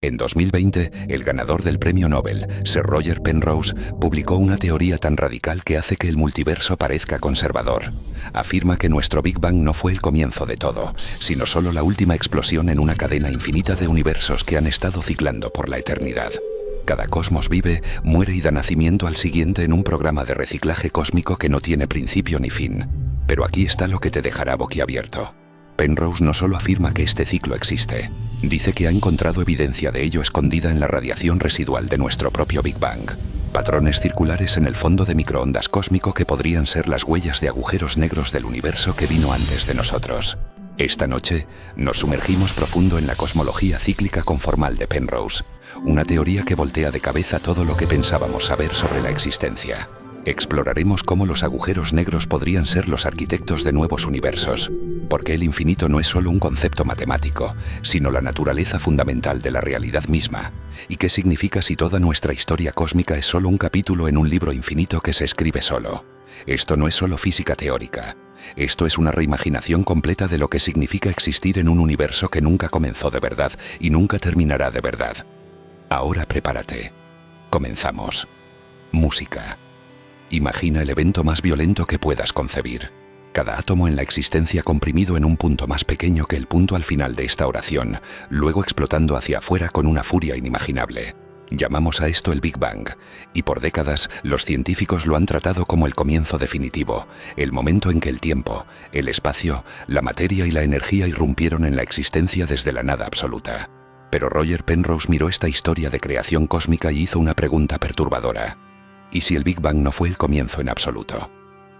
En 2020, el ganador del premio Nobel, Sir Roger Penrose, publicó una teoría tan radical que hace que el multiverso parezca conservador. Afirma que nuestro Big Bang no fue el comienzo de todo, sino solo la última explosión en una cadena infinita de universos que han estado ciclando por la eternidad. Cada cosmos vive, muere y da nacimiento al siguiente en un programa de reciclaje cósmico que no tiene principio ni fin. Pero aquí está lo que te dejará boquiabierto. Penrose no solo afirma que este ciclo existe, dice que ha encontrado evidencia de ello escondida en la radiación residual de nuestro propio Big Bang. Patrones circulares en el fondo de microondas cósmico que podrían ser las huellas de agujeros negros del universo que vino antes de nosotros. Esta noche nos sumergimos profundo en la cosmología cíclica conformal de Penrose, una teoría que voltea de cabeza todo lo que pensábamos saber sobre la existencia. Exploraremos cómo los agujeros negros podrían ser los arquitectos de nuevos universos, porque el infinito no es solo un concepto matemático, sino la naturaleza fundamental de la realidad misma, y qué significa si toda nuestra historia cósmica es solo un capítulo en un libro infinito que se escribe solo. Esto no es solo física teórica, esto es una reimaginación completa de lo que significa existir en un universo que nunca comenzó de verdad y nunca terminará de verdad. Ahora prepárate. Comenzamos. Música. Imagina el evento más violento que puedas concebir. Cada átomo en la existencia comprimido en un punto más pequeño que el punto al final de esta oración, luego explotando hacia afuera con una furia inimaginable. Llamamos a esto el Big Bang, y por décadas los científicos lo han tratado como el comienzo definitivo, el momento en que el tiempo, el espacio, la materia y la energía irrumpieron en la existencia desde la nada absoluta. Pero Roger Penrose miró esta historia de creación cósmica y hizo una pregunta perturbadora. ¿Y si el Big Bang no fue el comienzo en absoluto?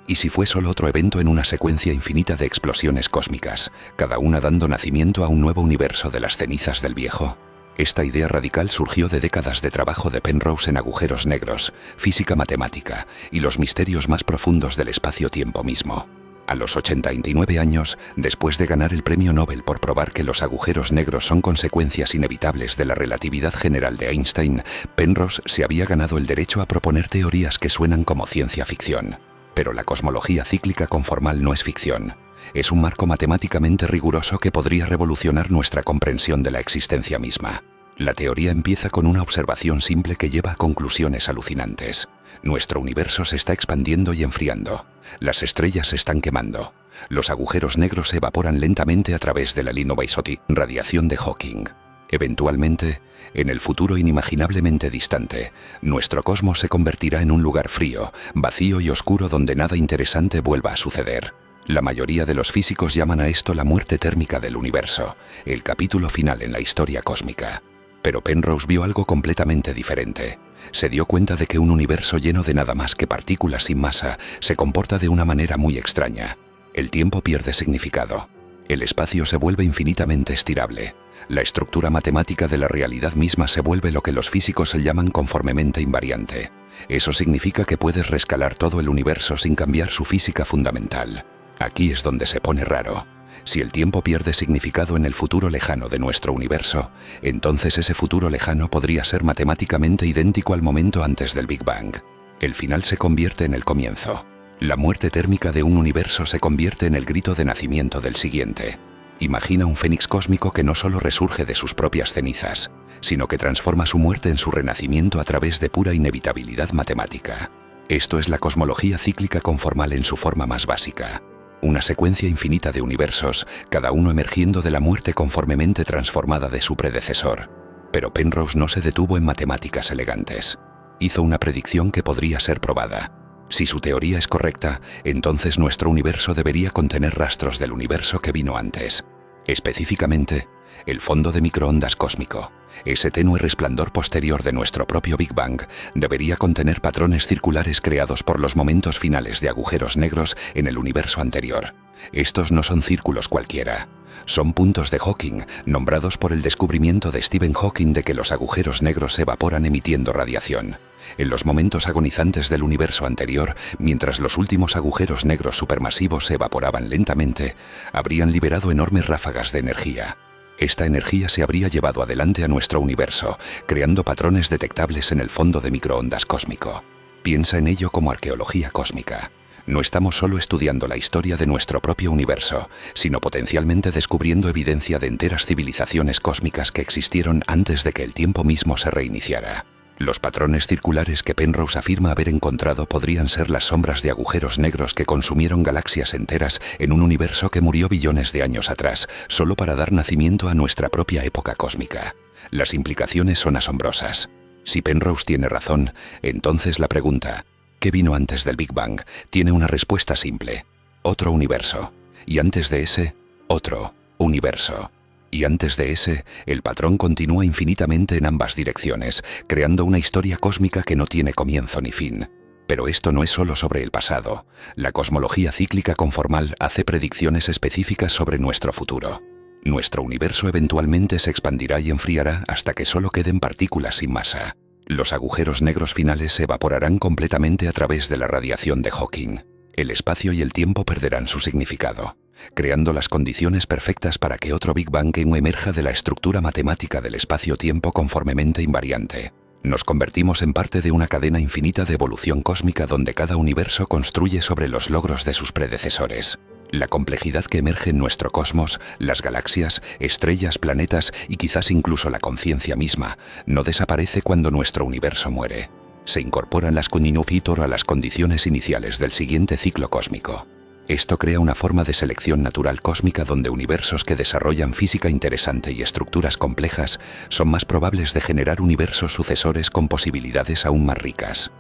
¿Y si fue solo otro evento en una secuencia infinita de explosiones cósmicas, cada una dando nacimiento a un nuevo universo de las cenizas del viejo? Esta idea radical surgió de décadas de trabajo de Penrose en agujeros negros, física matemática y los misterios más profundos del espacio-tiempo mismo. A los 89 años, después de ganar el premio Nobel por probar que los agujeros negros son consecuencias inevitables de la relatividad general de Einstein, Penrose se había ganado el derecho a proponer teorías que suenan como ciencia ficción. Pero la cosmología cíclica conformal no es ficción. Es un marco matemáticamente riguroso que podría revolucionar nuestra comprensión de la existencia misma. La teoría empieza con una observación simple que lleva a conclusiones alucinantes. Nuestro universo se está expandiendo y enfriando. Las estrellas se están quemando. Los agujeros negros se evaporan lentamente a través de la Linovaisoty, radiación de Hawking. Eventualmente, en el futuro inimaginablemente distante, nuestro cosmos se convertirá en un lugar frío, vacío y oscuro donde nada interesante vuelva a suceder. La mayoría de los físicos llaman a esto la muerte térmica del universo, el capítulo final en la historia cósmica. Pero Penrose vio algo completamente diferente. Se dio cuenta de que un universo lleno de nada más que partículas sin masa se comporta de una manera muy extraña. El tiempo pierde significado. El espacio se vuelve infinitamente estirable. La estructura matemática de la realidad misma se vuelve lo que los físicos llaman conformemente invariante. Eso significa que puedes rescalar todo el universo sin cambiar su física fundamental. Aquí es donde se pone raro. Si el tiempo pierde significado en el futuro lejano de nuestro universo, entonces ese futuro lejano podría ser matemáticamente idéntico al momento antes del Big Bang. El final se convierte en el comienzo. La muerte térmica de un universo se convierte en el grito de nacimiento del siguiente. Imagina un fénix cósmico que no solo resurge de sus propias cenizas, sino que transforma su muerte en su renacimiento a través de pura inevitabilidad matemática. Esto es la cosmología cíclica conformal en su forma más básica. Una secuencia infinita de universos, cada uno emergiendo de la muerte conformemente transformada de su predecesor. Pero Penrose no se detuvo en matemáticas elegantes. Hizo una predicción que podría ser probada. Si su teoría es correcta, entonces nuestro universo debería contener rastros del universo que vino antes. Específicamente, el fondo de microondas cósmico, ese tenue resplandor posterior de nuestro propio Big Bang, debería contener patrones circulares creados por los momentos finales de agujeros negros en el universo anterior. Estos no son círculos cualquiera. Son puntos de Hawking, nombrados por el descubrimiento de Stephen Hawking de que los agujeros negros se evaporan emitiendo radiación. En los momentos agonizantes del universo anterior, mientras los últimos agujeros negros supermasivos se evaporaban lentamente, habrían liberado enormes ráfagas de energía. Esta energía se habría llevado adelante a nuestro universo, creando patrones detectables en el fondo de microondas cósmico. Piensa en ello como arqueología cósmica. No estamos solo estudiando la historia de nuestro propio universo, sino potencialmente descubriendo evidencia de enteras civilizaciones cósmicas que existieron antes de que el tiempo mismo se reiniciara. Los patrones circulares que Penrose afirma haber encontrado podrían ser las sombras de agujeros negros que consumieron galaxias enteras en un universo que murió billones de años atrás, solo para dar nacimiento a nuestra propia época cósmica. Las implicaciones son asombrosas. Si Penrose tiene razón, entonces la pregunta, ¿qué vino antes del Big Bang?, tiene una respuesta simple: otro universo. Y antes de ese, otro universo. Y antes de ese, el patrón continúa infinitamente en ambas direcciones, creando una historia cósmica que no tiene comienzo ni fin. Pero esto no es solo sobre el pasado. La cosmología cíclica conformal hace predicciones específicas sobre nuestro futuro. Nuestro universo eventualmente se expandirá y enfriará hasta que solo queden partículas sin masa. Los agujeros negros finales se evaporarán completamente a través de la radiación de Hawking. El espacio y el tiempo perderán su significado, creando las condiciones perfectas para que otro Big Bang emerja de la estructura matemática del espacio-tiempo conformemente invariante. Nos convertimos en parte de una cadena infinita de evolución cósmica donde cada universo construye sobre los logros de sus predecesores. La complejidad que emerge en nuestro cosmos, las galaxias, estrellas, planetas y quizás incluso la conciencia misma, no desaparece cuando nuestro universo muere. Se incorporan las Continuum a las condiciones iniciales del siguiente ciclo cósmico. Esto crea una forma de selección natural cósmica donde universos que desarrollan física interesante y estructuras complejas son más probables de generar universos sucesores con posibilidades aún más ricas.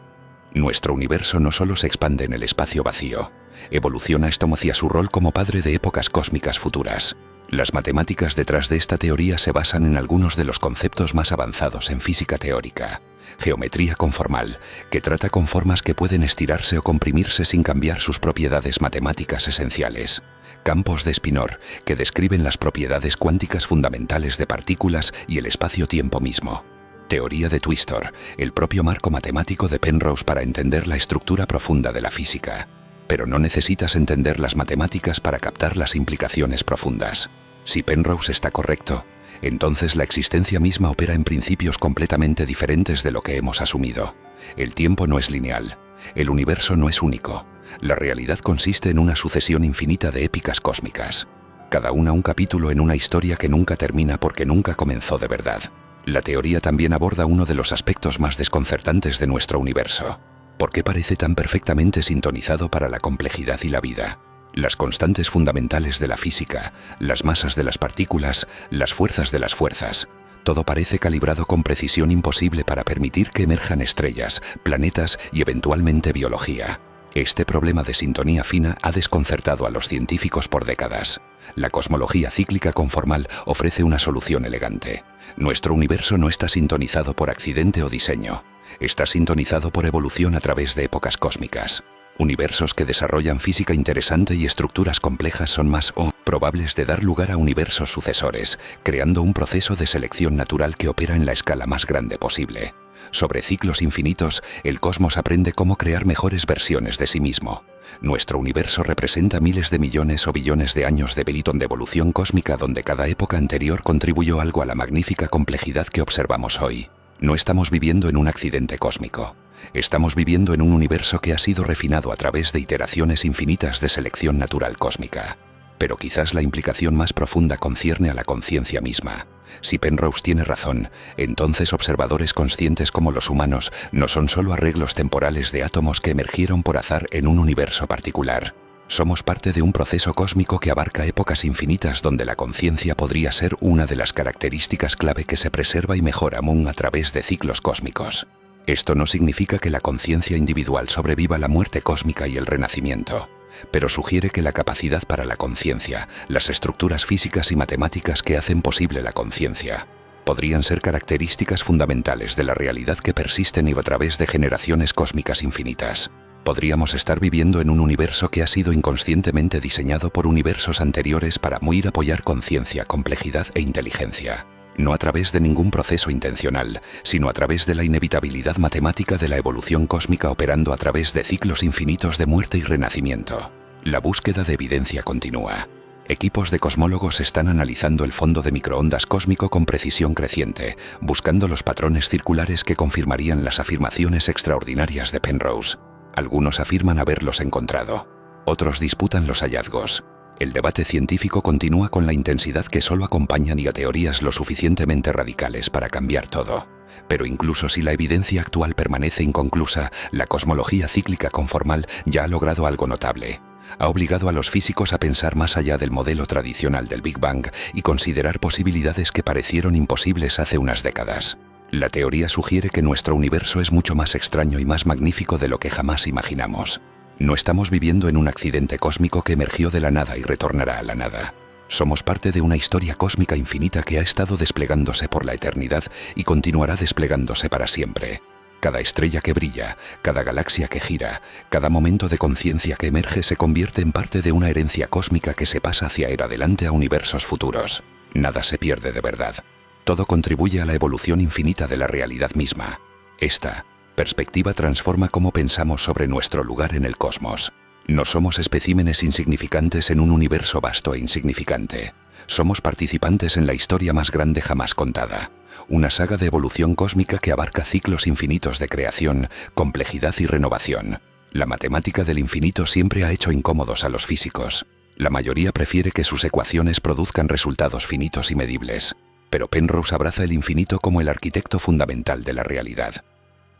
Nuestro universo no solo se expande en el espacio vacío, evoluciona esto hacia su rol como padre de épocas cósmicas futuras. Las matemáticas detrás de esta teoría se basan en algunos de los conceptos más avanzados en física teórica. Geometría conformal, que trata con formas que pueden estirarse o comprimirse sin cambiar sus propiedades matemáticas esenciales. Campos de Spinor, que describen las propiedades cuánticas fundamentales de partículas y el espacio-tiempo mismo. Teoría de Twistor, el propio marco matemático de Penrose para entender la estructura profunda de la física. Pero no necesitas entender las matemáticas para captar las implicaciones profundas. Si Penrose está correcto, entonces la existencia misma opera en principios completamente diferentes de lo que hemos asumido. El tiempo no es lineal, el universo no es único, la realidad consiste en una sucesión infinita de épicas cósmicas. Cada una un capítulo en una historia que nunca termina porque nunca comenzó de verdad. La teoría también aborda uno de los aspectos más desconcertantes de nuestro universo. ¿Por qué parece tan perfectamente sintonizado para la complejidad y la vida? Las constantes fundamentales de la física, las masas de las partículas, las fuerzas de las fuerzas. Todo parece calibrado con precisión imposible para permitir que emerjan estrellas, planetas y eventualmente biología. Este problema de sintonía fina ha desconcertado a los científicos por décadas. La cosmología cíclica conformal ofrece una solución elegante. Nuestro universo no está sintonizado por accidente o diseño. Está sintonizado por evolución a través de épocas cósmicas. Universos que desarrollan física interesante y estructuras complejas son más probables de dar lugar a universos sucesores, creando un proceso de selección natural que opera en la escala más grande posible. Sobre ciclos infinitos, el cosmos aprende cómo crear mejores versiones de sí mismo. Nuestro universo representa miles de millones o billones de años de pelotón de evolución cósmica donde cada época anterior contribuyó algo a la magnífica complejidad que observamos hoy. No estamos viviendo en un accidente cósmico. Estamos viviendo en un universo que ha sido refinado a través de iteraciones infinitas de selección natural cósmica. Pero quizás la implicación más profunda concierne a la conciencia misma. Si Penrose tiene razón, entonces observadores conscientes como los humanos no son solo arreglos temporales de átomos que emergieron por azar en un universo particular. Somos parte de un proceso cósmico que abarca épocas infinitas donde la conciencia podría ser una de las características clave que se preserva y mejora aún a través de ciclos cósmicos. Esto no significa que la conciencia individual sobreviva la muerte cósmica y el renacimiento, pero sugiere que la capacidad para la conciencia, las estructuras físicas y matemáticas que hacen posible la conciencia, podrían ser características fundamentales de la realidad que persisten y a través de generaciones cósmicas infinitas. Podríamos estar viviendo en un universo que ha sido inconscientemente diseñado por universos anteriores para apoyar conciencia, complejidad e inteligencia. No a través de ningún proceso intencional, sino a través de la inevitabilidad matemática de la evolución cósmica operando a través de ciclos infinitos de muerte y renacimiento. La búsqueda de evidencia continúa. Equipos de cosmólogos están analizando el fondo de microondas cósmico con precisión creciente, buscando los patrones circulares que confirmarían las afirmaciones extraordinarias de Penrose. Algunos afirman haberlos encontrado. Otros disputan los hallazgos. El debate científico continúa con la intensidad que solo acompañan y a teorías lo suficientemente radicales para cambiar todo. Pero incluso si la evidencia actual permanece inconclusa, la cosmología cíclica conformal ya ha logrado algo notable. Ha obligado a los físicos a pensar más allá del modelo tradicional del Big Bang y considerar posibilidades que parecieron imposibles hace unas décadas. La teoría sugiere que nuestro universo es mucho más extraño y más magnífico de lo que jamás imaginamos. No estamos viviendo en un accidente cósmico que emergió de la nada y retornará a la nada. Somos parte de una historia cósmica infinita que ha estado desplegándose por la eternidad y continuará desplegándose para siempre. Cada estrella que brilla, cada galaxia que gira, cada momento de conciencia que emerge se convierte en parte de una herencia cósmica que se pasa hacia ir adelante a universos futuros. Nada se pierde de verdad. Todo contribuye a la evolución infinita de la realidad misma. Esta perspectiva transforma cómo pensamos sobre nuestro lugar en el cosmos. No somos especímenes insignificantes en un universo vasto e insignificante. Somos participantes en la historia más grande jamás contada. Una saga de evolución cósmica que abarca ciclos infinitos de creación, complejidad y renovación. La matemática del infinito siempre ha hecho incómodos a los físicos. La mayoría prefiere que sus ecuaciones produzcan resultados finitos y medibles. Pero Penrose abraza el infinito como el arquitecto fundamental de la realidad.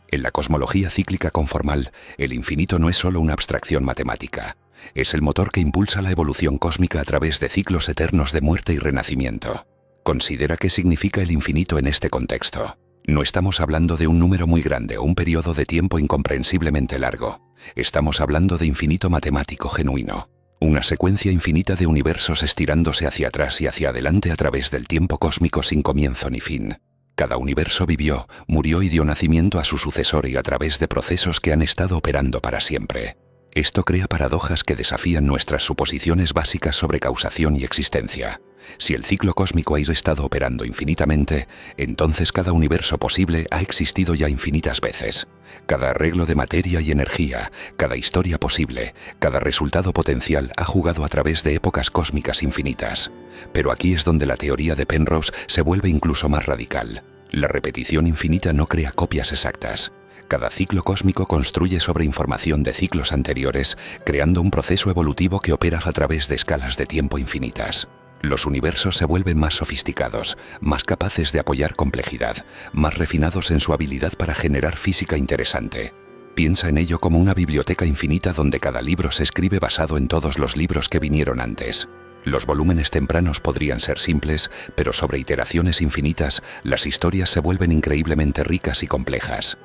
En la cosmología cíclica conformal, el infinito no es solo una abstracción matemática. Es el motor que impulsa la evolución cósmica a través de ciclos eternos de muerte y renacimiento. Considera qué significa el infinito en este contexto. No estamos hablando de un número muy grande o un periodo de tiempo incomprensiblemente largo. Estamos hablando de infinito matemático genuino. Una secuencia infinita de universos estirándose hacia atrás y hacia adelante a través del tiempo cósmico sin comienzo ni fin. Cada universo vivió, murió y dio nacimiento a su sucesor y a través de procesos que han estado operando para siempre. Esto crea paradojas que desafían nuestras suposiciones básicas sobre causación y existencia. Si el ciclo cósmico ha estado operando infinitamente, entonces cada universo posible ha existido ya infinitas veces. Cada arreglo de materia y energía, cada historia posible, cada resultado potencial ha jugado a través de épocas cósmicas infinitas. Pero aquí es donde la teoría de Penrose se vuelve incluso más radical. La repetición infinita no crea copias exactas. Cada ciclo cósmico construye sobre información de ciclos anteriores, creando un proceso evolutivo que opera a través de escalas de tiempo infinitas. Los universos se vuelven más sofisticados, más capaces de apoyar complejidad, más refinados en su habilidad para generar física interesante. Piensa en ello como una biblioteca infinita donde cada libro se escribe basado en todos los libros que vinieron antes. Los volúmenes tempranos podrían ser simples, pero sobre iteraciones infinitas, las historias se vuelven increíblemente ricas y complejas.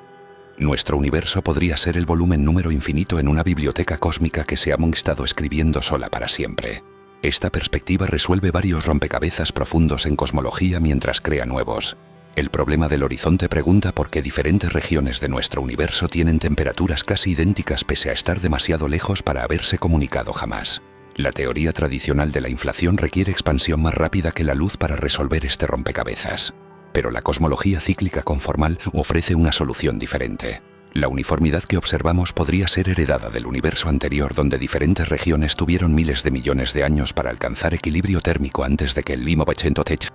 Nuestro universo podría ser el volumen número infinito en una biblioteca cósmica que se ha estado escribiendo sola para siempre. Esta perspectiva resuelve varios rompecabezas profundos en cosmología mientras crea nuevos. El problema del horizonte pregunta por qué diferentes regiones de nuestro universo tienen temperaturas casi idénticas pese a estar demasiado lejos para haberse comunicado jamás. La teoría tradicional de la inflación requiere expansión más rápida que la luz para resolver este rompecabezas. Pero la cosmología cíclica conformal ofrece una solución diferente. La uniformidad que observamos podría ser heredada del universo anterior donde diferentes regiones tuvieron miles de millones de años para alcanzar equilibrio térmico antes de que el mismo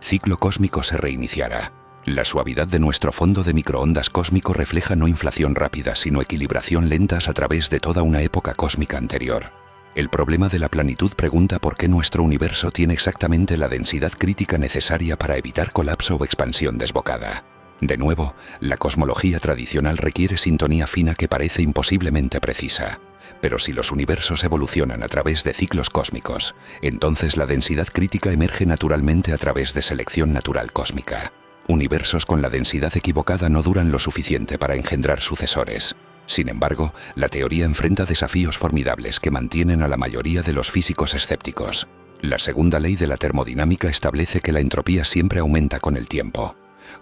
ciclo cósmico se reiniciara. La suavidad de nuestro fondo de microondas cósmico refleja no inflación rápida sino equilibración lentas a través de toda una época cósmica anterior. El problema de la planitud pregunta por qué nuestro universo tiene exactamente la densidad crítica necesaria para evitar colapso o expansión desbocada. De nuevo, la cosmología tradicional requiere sintonía fina que parece imposiblemente precisa. Pero si los universos evolucionan a través de ciclos cósmicos, entonces la densidad crítica emerge naturalmente a través de selección natural cósmica. Universos con la densidad equivocada no duran lo suficiente para engendrar sucesores. Sin embargo, la teoría enfrenta desafíos formidables que mantienen a la mayoría de los físicos escépticos. La segunda ley de la termodinámica establece que la entropía siempre aumenta con el tiempo.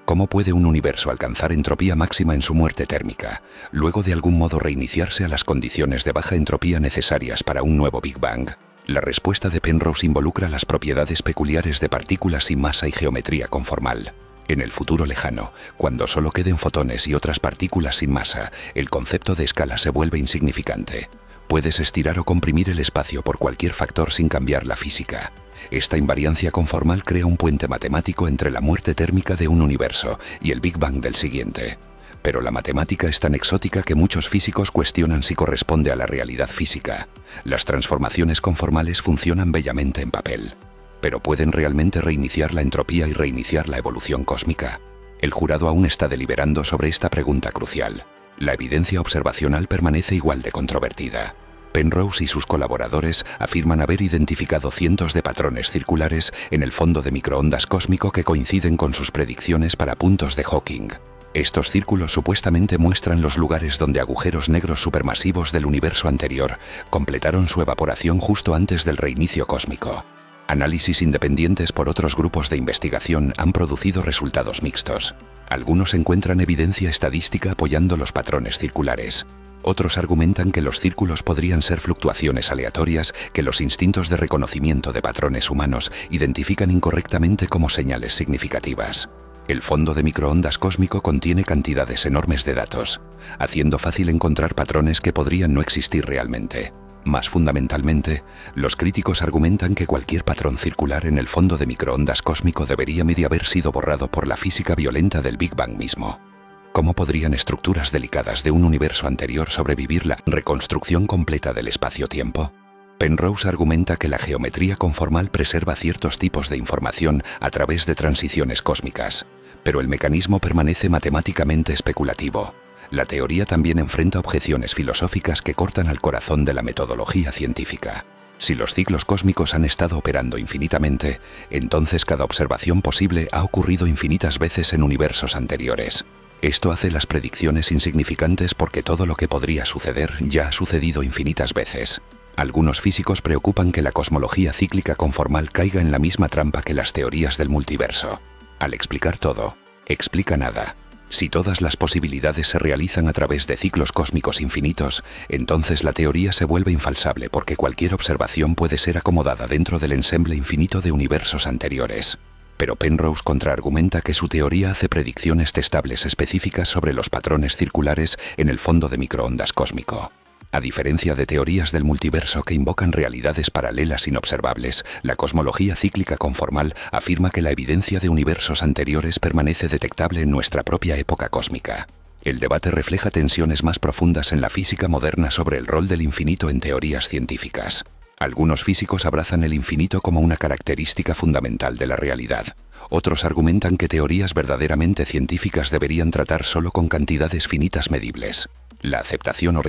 ¿Cómo puede un universo alcanzar entropía máxima en su muerte térmica, luego de algún modo reiniciarse a las condiciones de baja entropía necesarias para un nuevo Big Bang? La respuesta de Penrose involucra las propiedades peculiares de partículas sin masa y geometría conformal. En el futuro lejano, cuando solo queden fotones y otras partículas sin masa, el concepto de escala se vuelve insignificante. Puedes estirar o comprimir el espacio por cualquier factor sin cambiar la física. Esta invariancia conformal crea un puente matemático entre la muerte térmica de un universo y el Big Bang del siguiente. pero la matemática es tan exótica que muchos físicos cuestionan si corresponde a la realidad física. Las transformaciones conformales funcionan bellamente en papel, pero ¿pueden realmente reiniciar la entropía y reiniciar la evolución cósmica? El jurado aún está deliberando sobre esta pregunta crucial. La evidencia observacional permanece igual de controvertida. Penrose y sus colaboradores afirman haber identificado cientos de patrones circulares en el fondo de microondas cósmico que coinciden con sus predicciones para puntos de Hawking. Estos círculos supuestamente muestran los lugares donde agujeros negros supermasivos del universo anterior completaron su evaporación justo antes del reinicio cósmico. Análisis independientes por otros grupos de investigación han producido resultados mixtos. Algunos encuentran evidencia estadística apoyando los patrones circulares. Otros argumentan que los círculos podrían ser fluctuaciones aleatorias que los instintos de reconocimiento de patrones humanos identifican incorrectamente como señales significativas. El fondo de microondas cósmico contiene cantidades enormes de datos, haciendo fácil encontrar patrones que podrían no existir realmente. Más fundamentalmente, los críticos argumentan que cualquier patrón circular en el fondo de microondas cósmico debería medio haber sido borrado por la física violenta del Big Bang mismo. ¿Cómo podrían estructuras delicadas de un universo anterior sobrevivir la reconstrucción completa del espacio-tiempo? Penrose argumenta que la geometría conformal preserva ciertos tipos de información a través de transiciones cósmicas, pero el mecanismo permanece matemáticamente especulativo. La teoría también enfrenta objeciones filosóficas que cortan al corazón de la metodología científica. Si los ciclos cósmicos han estado operando infinitamente, entonces cada observación posible ha ocurrido infinitas veces en universos anteriores. Esto hace las predicciones insignificantes porque todo lo que podría suceder ya ha sucedido infinitas veces. Algunos físicos preocupan que la cosmología cíclica conformal caiga en la misma trampa que las teorías del multiverso. Al explicar todo, explica nada. Si todas las posibilidades se realizan a través de ciclos cósmicos infinitos, entonces la teoría se vuelve infalsable porque cualquier observación puede ser acomodada dentro del ensemble infinito de universos anteriores. Pero Penrose contraargumenta que su teoría hace predicciones testables específicas sobre los patrones circulares en el fondo de microondas cósmico. A diferencia de teorías del multiverso que invocan realidades paralelas inobservables, la cosmología cíclica conformal afirma que la evidencia de universos anteriores permanece detectable en nuestra propia época cósmica. El debate refleja tensiones más profundas en la física moderna sobre el rol del infinito en teorías científicas. Algunos físicos abrazan el infinito como una característica fundamental de la realidad. Otros argumentan que teorías verdaderamente científicas deberían tratar solo con cantidades finitas medibles. La aceptación o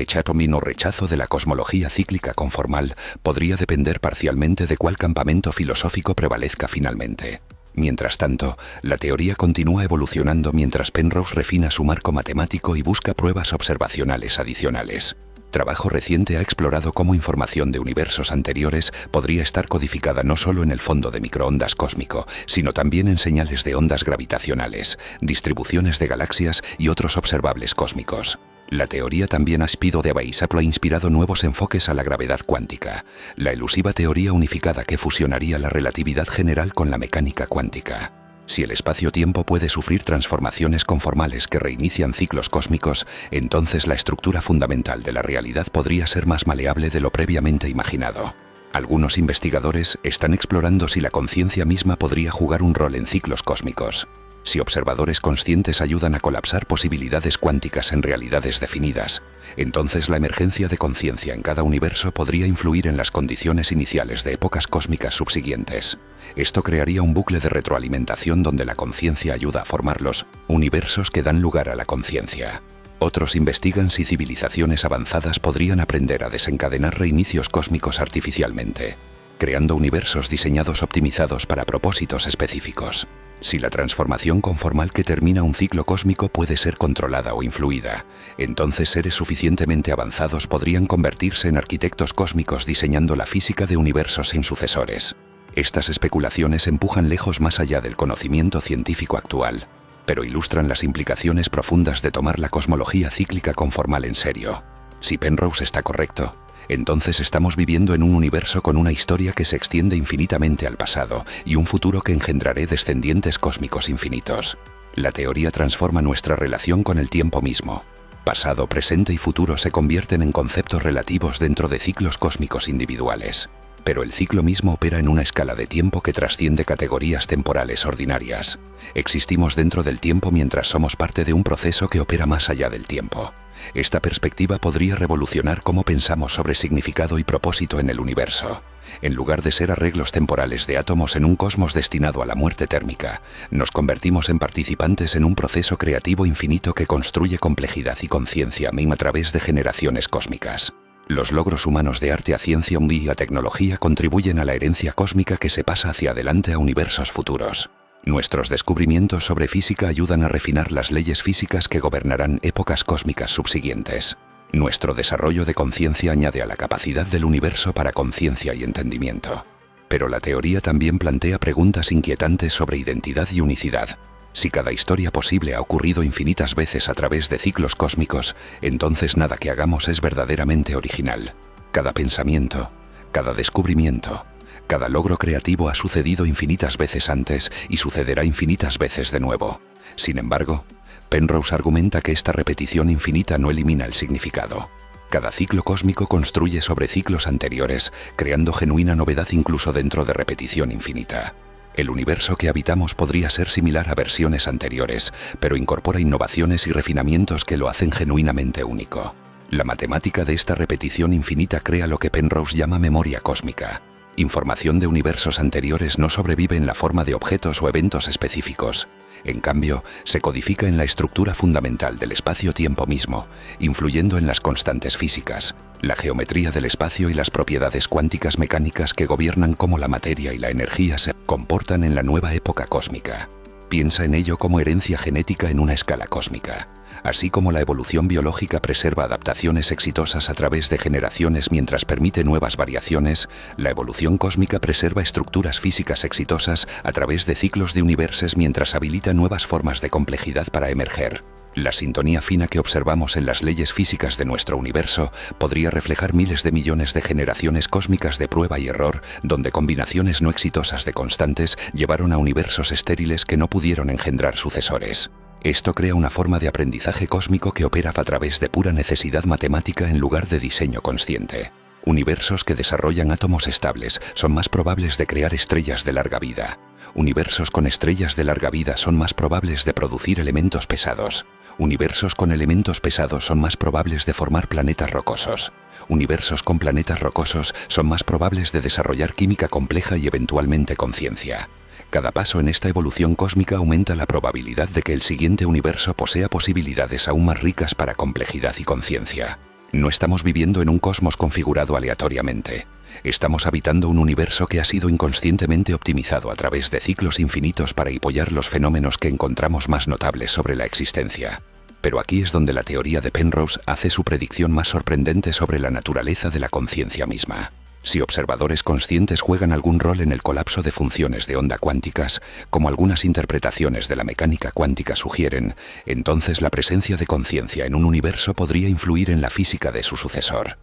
rechazo de la cosmología cíclica conformal podría depender parcialmente de cuál campamento filosófico prevalezca finalmente. Mientras tanto, la teoría continúa evolucionando mientras Penrose refina su marco matemático y busca pruebas observacionales adicionales. Trabajo reciente ha explorado cómo información de universos anteriores podría estar codificada no solo en el fondo de microondas cósmico, sino también en señales de ondas gravitacionales, distribuciones de galaxias y otros observables cósmicos. La teoría también Aspido de Weishaupt ha inspirado nuevos enfoques a la gravedad cuántica, la elusiva teoría unificada que fusionaría la relatividad general con la mecánica cuántica. Si el espacio-tiempo puede sufrir transformaciones conformales que reinician ciclos cósmicos, entonces la estructura fundamental de la realidad podría ser más maleable de lo previamente imaginado. Algunos investigadores están explorando si la conciencia misma podría jugar un rol en ciclos cósmicos. Si observadores conscientes ayudan a colapsar posibilidades cuánticas en realidades definidas, entonces la emergencia de conciencia en cada universo podría influir en las condiciones iniciales de épocas cósmicas subsiguientes. Esto crearía un bucle de retroalimentación donde la conciencia ayuda a formar los universos que dan lugar a la conciencia. Otros investigan si civilizaciones avanzadas podrían aprender a desencadenar reinicios cósmicos artificialmente, creando universos diseñados optimizados para propósitos específicos. Si la transformación conformal que termina un ciclo cósmico puede ser controlada o influida, entonces seres suficientemente avanzados podrían convertirse en arquitectos cósmicos diseñando la física de universos sin sucesores. Estas especulaciones empujan lejos más allá del conocimiento científico actual, pero ilustran las implicaciones profundas de tomar la cosmología cíclica conformal en serio. Si Penrose está correcto, entonces estamos viviendo en un universo con una historia que se extiende infinitamente al pasado y un futuro que engendrará descendientes cósmicos infinitos. La teoría transforma nuestra relación con el tiempo mismo. Pasado, presente y futuro se convierten en conceptos relativos dentro de ciclos cósmicos individuales. Pero el ciclo mismo opera en una escala de tiempo que trasciende categorías temporales ordinarias. Existimos dentro del tiempo mientras somos parte de un proceso que opera más allá del tiempo. Esta perspectiva podría revolucionar cómo pensamos sobre significado y propósito en el universo. En lugar de ser arreglos temporales de átomos en un cosmos destinado a la muerte térmica, nos convertimos en participantes en un proceso creativo infinito que construye complejidad y conciencia misma a través de generaciones cósmicas. Los logros humanos de arte a ciencia y a tecnología contribuyen a la herencia cósmica que se pasa hacia adelante a universos futuros. Nuestros descubrimientos sobre física ayudan a refinar las leyes físicas que gobernarán épocas cósmicas subsiguientes. Nuestro desarrollo de conciencia añade a la capacidad del universo para conciencia y entendimiento. Pero la teoría también plantea preguntas inquietantes sobre identidad y unicidad. Si cada historia posible ha ocurrido infinitas veces a través de ciclos cósmicos, entonces nada que hagamos es verdaderamente original. Cada pensamiento, cada descubrimiento, cada logro creativo ha sucedido infinitas veces antes y sucederá infinitas veces de nuevo. Sin embargo, Penrose argumenta que esta repetición infinita no elimina el significado. Cada ciclo cósmico construye sobre ciclos anteriores, creando genuina novedad incluso dentro de repetición infinita. El universo que habitamos podría ser similar a versiones anteriores, pero incorpora innovaciones y refinamientos que lo hacen genuinamente único. La matemática de esta repetición infinita crea lo que Penrose llama memoria cósmica. Información de universos anteriores no sobrevive en la forma de objetos o eventos específicos. En cambio, se codifica en la estructura fundamental del espacio-tiempo mismo, influyendo en las constantes físicas, la geometría del espacio y las propiedades cuánticas mecánicas que gobiernan cómo la materia y la energía se comportan en la nueva época cósmica. Piensa en ello como herencia genética en una escala cósmica. Así como la evolución biológica preserva adaptaciones exitosas a través de generaciones mientras permite nuevas variaciones, la evolución cósmica preserva estructuras físicas exitosas a través de ciclos de universos mientras habilita nuevas formas de complejidad para emerger. La sintonía fina que observamos en las leyes físicas de nuestro universo podría reflejar miles de millones de generaciones cósmicas de prueba y error, donde combinaciones no exitosas de constantes llevaron a universos estériles que no pudieron engendrar sucesores. Esto crea una forma de aprendizaje cósmico que opera a través de pura necesidad matemática en lugar de diseño consciente. Universos que desarrollan átomos estables son más probables de crear estrellas de larga vida. Universos con estrellas de larga vida son más probables de producir elementos pesados. Universos con elementos pesados son más probables de formar planetas rocosos. Universos con planetas rocosos son más probables de desarrollar química compleja y eventualmente conciencia. Cada paso en esta evolución cósmica aumenta la probabilidad de que el siguiente universo posea posibilidades aún más ricas para complejidad y conciencia. No estamos viviendo en un cosmos configurado aleatoriamente. Estamos habitando un universo que ha sido inconscientemente optimizado a través de ciclos infinitos para apoyar los fenómenos que encontramos más notables sobre la existencia. Pero aquí es donde la teoría de Penrose hace su predicción más sorprendente sobre la naturaleza de la conciencia misma. Si observadores conscientes juegan algún rol en el colapso de funciones de onda cuánticas, como algunas interpretaciones de la mecánica cuántica sugieren, entonces la presencia de conciencia en un universo podría influir en la física de su sucesor.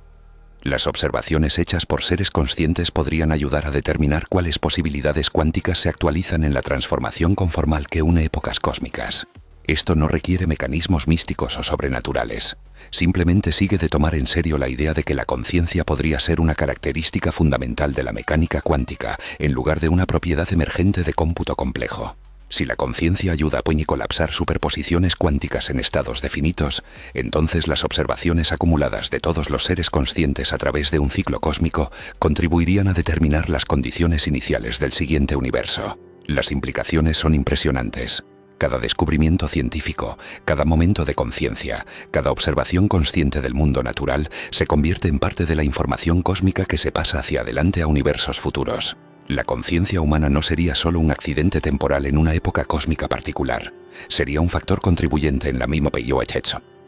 Las observaciones hechas por seres conscientes podrían ayudar a determinar cuáles posibilidades cuánticas se actualizan en la transformación conformal que une épocas cósmicas. Esto no requiere mecanismos místicos o sobrenaturales. Simplemente sigue de tomar en serio la idea de que la conciencia podría ser una característica fundamental de la mecánica cuántica, en lugar de una propiedad emergente de cómputo complejo. Si la conciencia ayuda a colapsar superposiciones cuánticas en estados definitos, entonces las observaciones acumuladas de todos los seres conscientes a través de un ciclo cósmico contribuirían a determinar las condiciones iniciales del siguiente universo. Las implicaciones son impresionantes. Cada descubrimiento científico, cada momento de conciencia, cada observación consciente del mundo natural se convierte en parte de la información cósmica que se pasa hacia adelante a universos futuros. La conciencia humana no sería solo un accidente temporal en una época cósmica particular, sería un factor contribuyente en la misma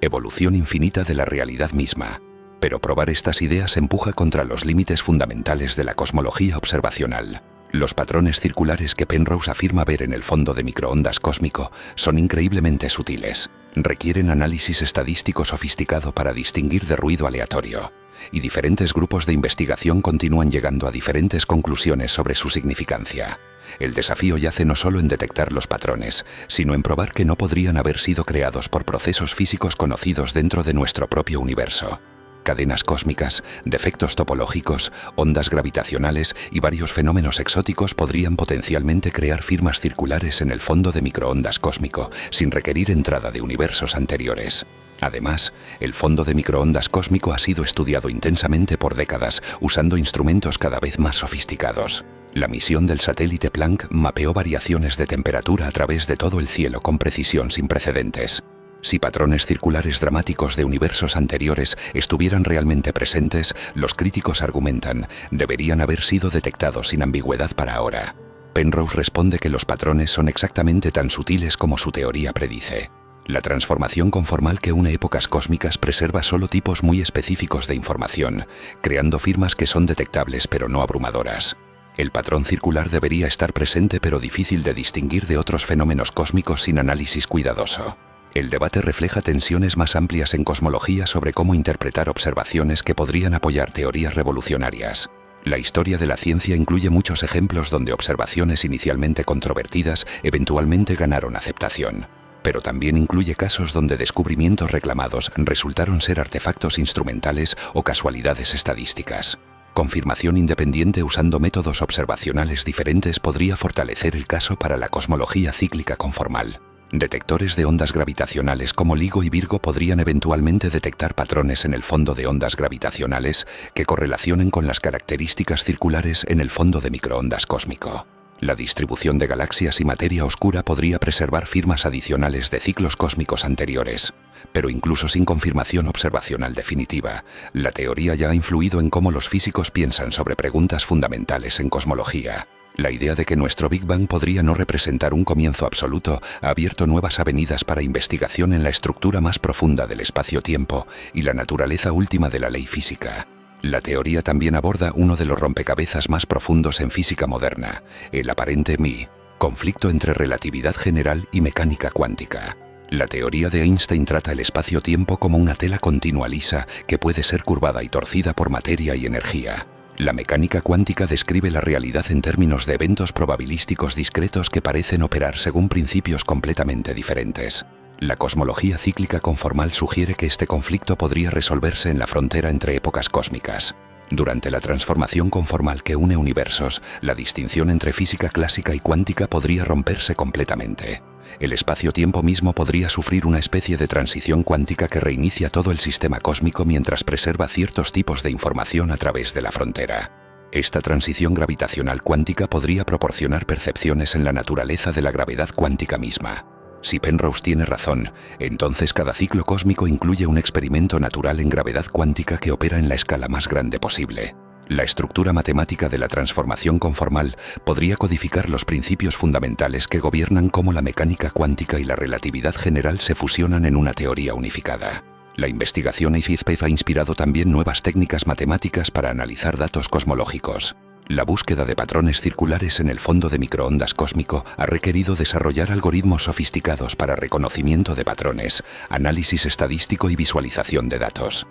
evolución infinita de la realidad misma. Pero probar estas ideas empuja contra los límites fundamentales de la cosmología observacional. Los patrones circulares que Penrose afirma ver en el fondo de microondas cósmico son increíblemente sutiles. Requieren análisis estadístico sofisticado para distinguir de ruido aleatorio. Y diferentes grupos de investigación continúan llegando a diferentes conclusiones sobre su significancia. El desafío yace no solo en detectar los patrones, sino en probar que no podrían haber sido creados por procesos físicos conocidos dentro de nuestro propio universo. cadenas cósmicas, defectos topológicos, ondas gravitacionales y varios fenómenos exóticos podrían potencialmente crear firmas circulares en el fondo de microondas cósmico, sin requerir entrada de universos anteriores. Además, el fondo de microondas cósmico ha sido estudiado intensamente por décadas, usando instrumentos cada vez más sofisticados. La misión del satélite Planck mapeó variaciones de temperatura a través de todo el cielo con precisión sin precedentes. Si patrones circulares dramáticos de universos anteriores estuvieran realmente presentes, los críticos argumentan, deberían haber sido detectados sin ambigüedad para ahora. Penrose responde que los patrones son exactamente tan sutiles como su teoría predice. La transformación conformal que une épocas cósmicas preserva solo tipos muy específicos de información, creando firmas que son detectables pero no abrumadoras. El patrón circular debería estar presente pero difícil de distinguir de otros fenómenos cósmicos sin análisis cuidadoso. El debate refleja tensiones más amplias en cosmología sobre cómo interpretar observaciones que podrían apoyar teorías revolucionarias. La historia de la ciencia incluye muchos ejemplos donde observaciones inicialmente controvertidas eventualmente ganaron aceptación. Pero también incluye casos donde descubrimientos reclamados resultaron ser artefactos instrumentales o casualidades estadísticas. Confirmación independiente usando métodos observacionales diferentes podría fortalecer el caso para la cosmología cíclica conformal. Detectores de ondas gravitacionales como LIGO y Virgo podrían eventualmente detectar patrones en el fondo de ondas gravitacionales que correlacionen con las características circulares en el fondo de microondas cósmico. La distribución de galaxias y materia oscura podría preservar firmas adicionales de ciclos cósmicos anteriores. Pero incluso sin confirmación observacional definitiva, la teoría ya ha influido en cómo los físicos piensan sobre preguntas fundamentales en cosmología. La idea de que nuestro Big Bang podría no representar un comienzo absoluto ha abierto nuevas avenidas para investigación en la estructura más profunda del espacio-tiempo y la naturaleza última de la ley física. La teoría también aborda uno de los rompecabezas más profundos en física moderna, el aparente MI, conflicto entre relatividad general y mecánica cuántica. La teoría de Einstein trata el espacio-tiempo como una tela continua lisa que puede ser curvada y torcida por materia y energía. La mecánica cuántica describe la realidad en términos de eventos probabilísticos discretos que parecen operar según principios completamente diferentes. La cosmología cíclica conformal sugiere que este conflicto podría resolverse en la frontera entre épocas cósmicas. Durante la transformación conformal que une universos, la distinción entre física clásica y cuántica podría romperse completamente. El espacio-tiempo mismo podría sufrir una especie de transición cuántica que reinicia todo el sistema cósmico mientras preserva ciertos tipos de información a través de la frontera. Esta transición gravitacional cuántica podría proporcionar percepciones en la naturaleza de la gravedad cuántica misma. Si Penrose tiene razón, entonces cada ciclo cósmico incluye un experimento natural en gravedad cuántica que opera en la escala más grande posible. La estructura matemática de la transformación conformal podría codificar los principios fundamentales que gobiernan cómo la mecánica cuántica y la relatividad general se fusionan en una teoría unificada. La investigación IFIZPEF ha inspirado también nuevas técnicas matemáticas para analizar datos cosmológicos. La búsqueda de patrones circulares en el fondo de microondas cósmico ha requerido desarrollar algoritmos sofisticados para reconocimiento de patrones, análisis estadístico y visualización de datos.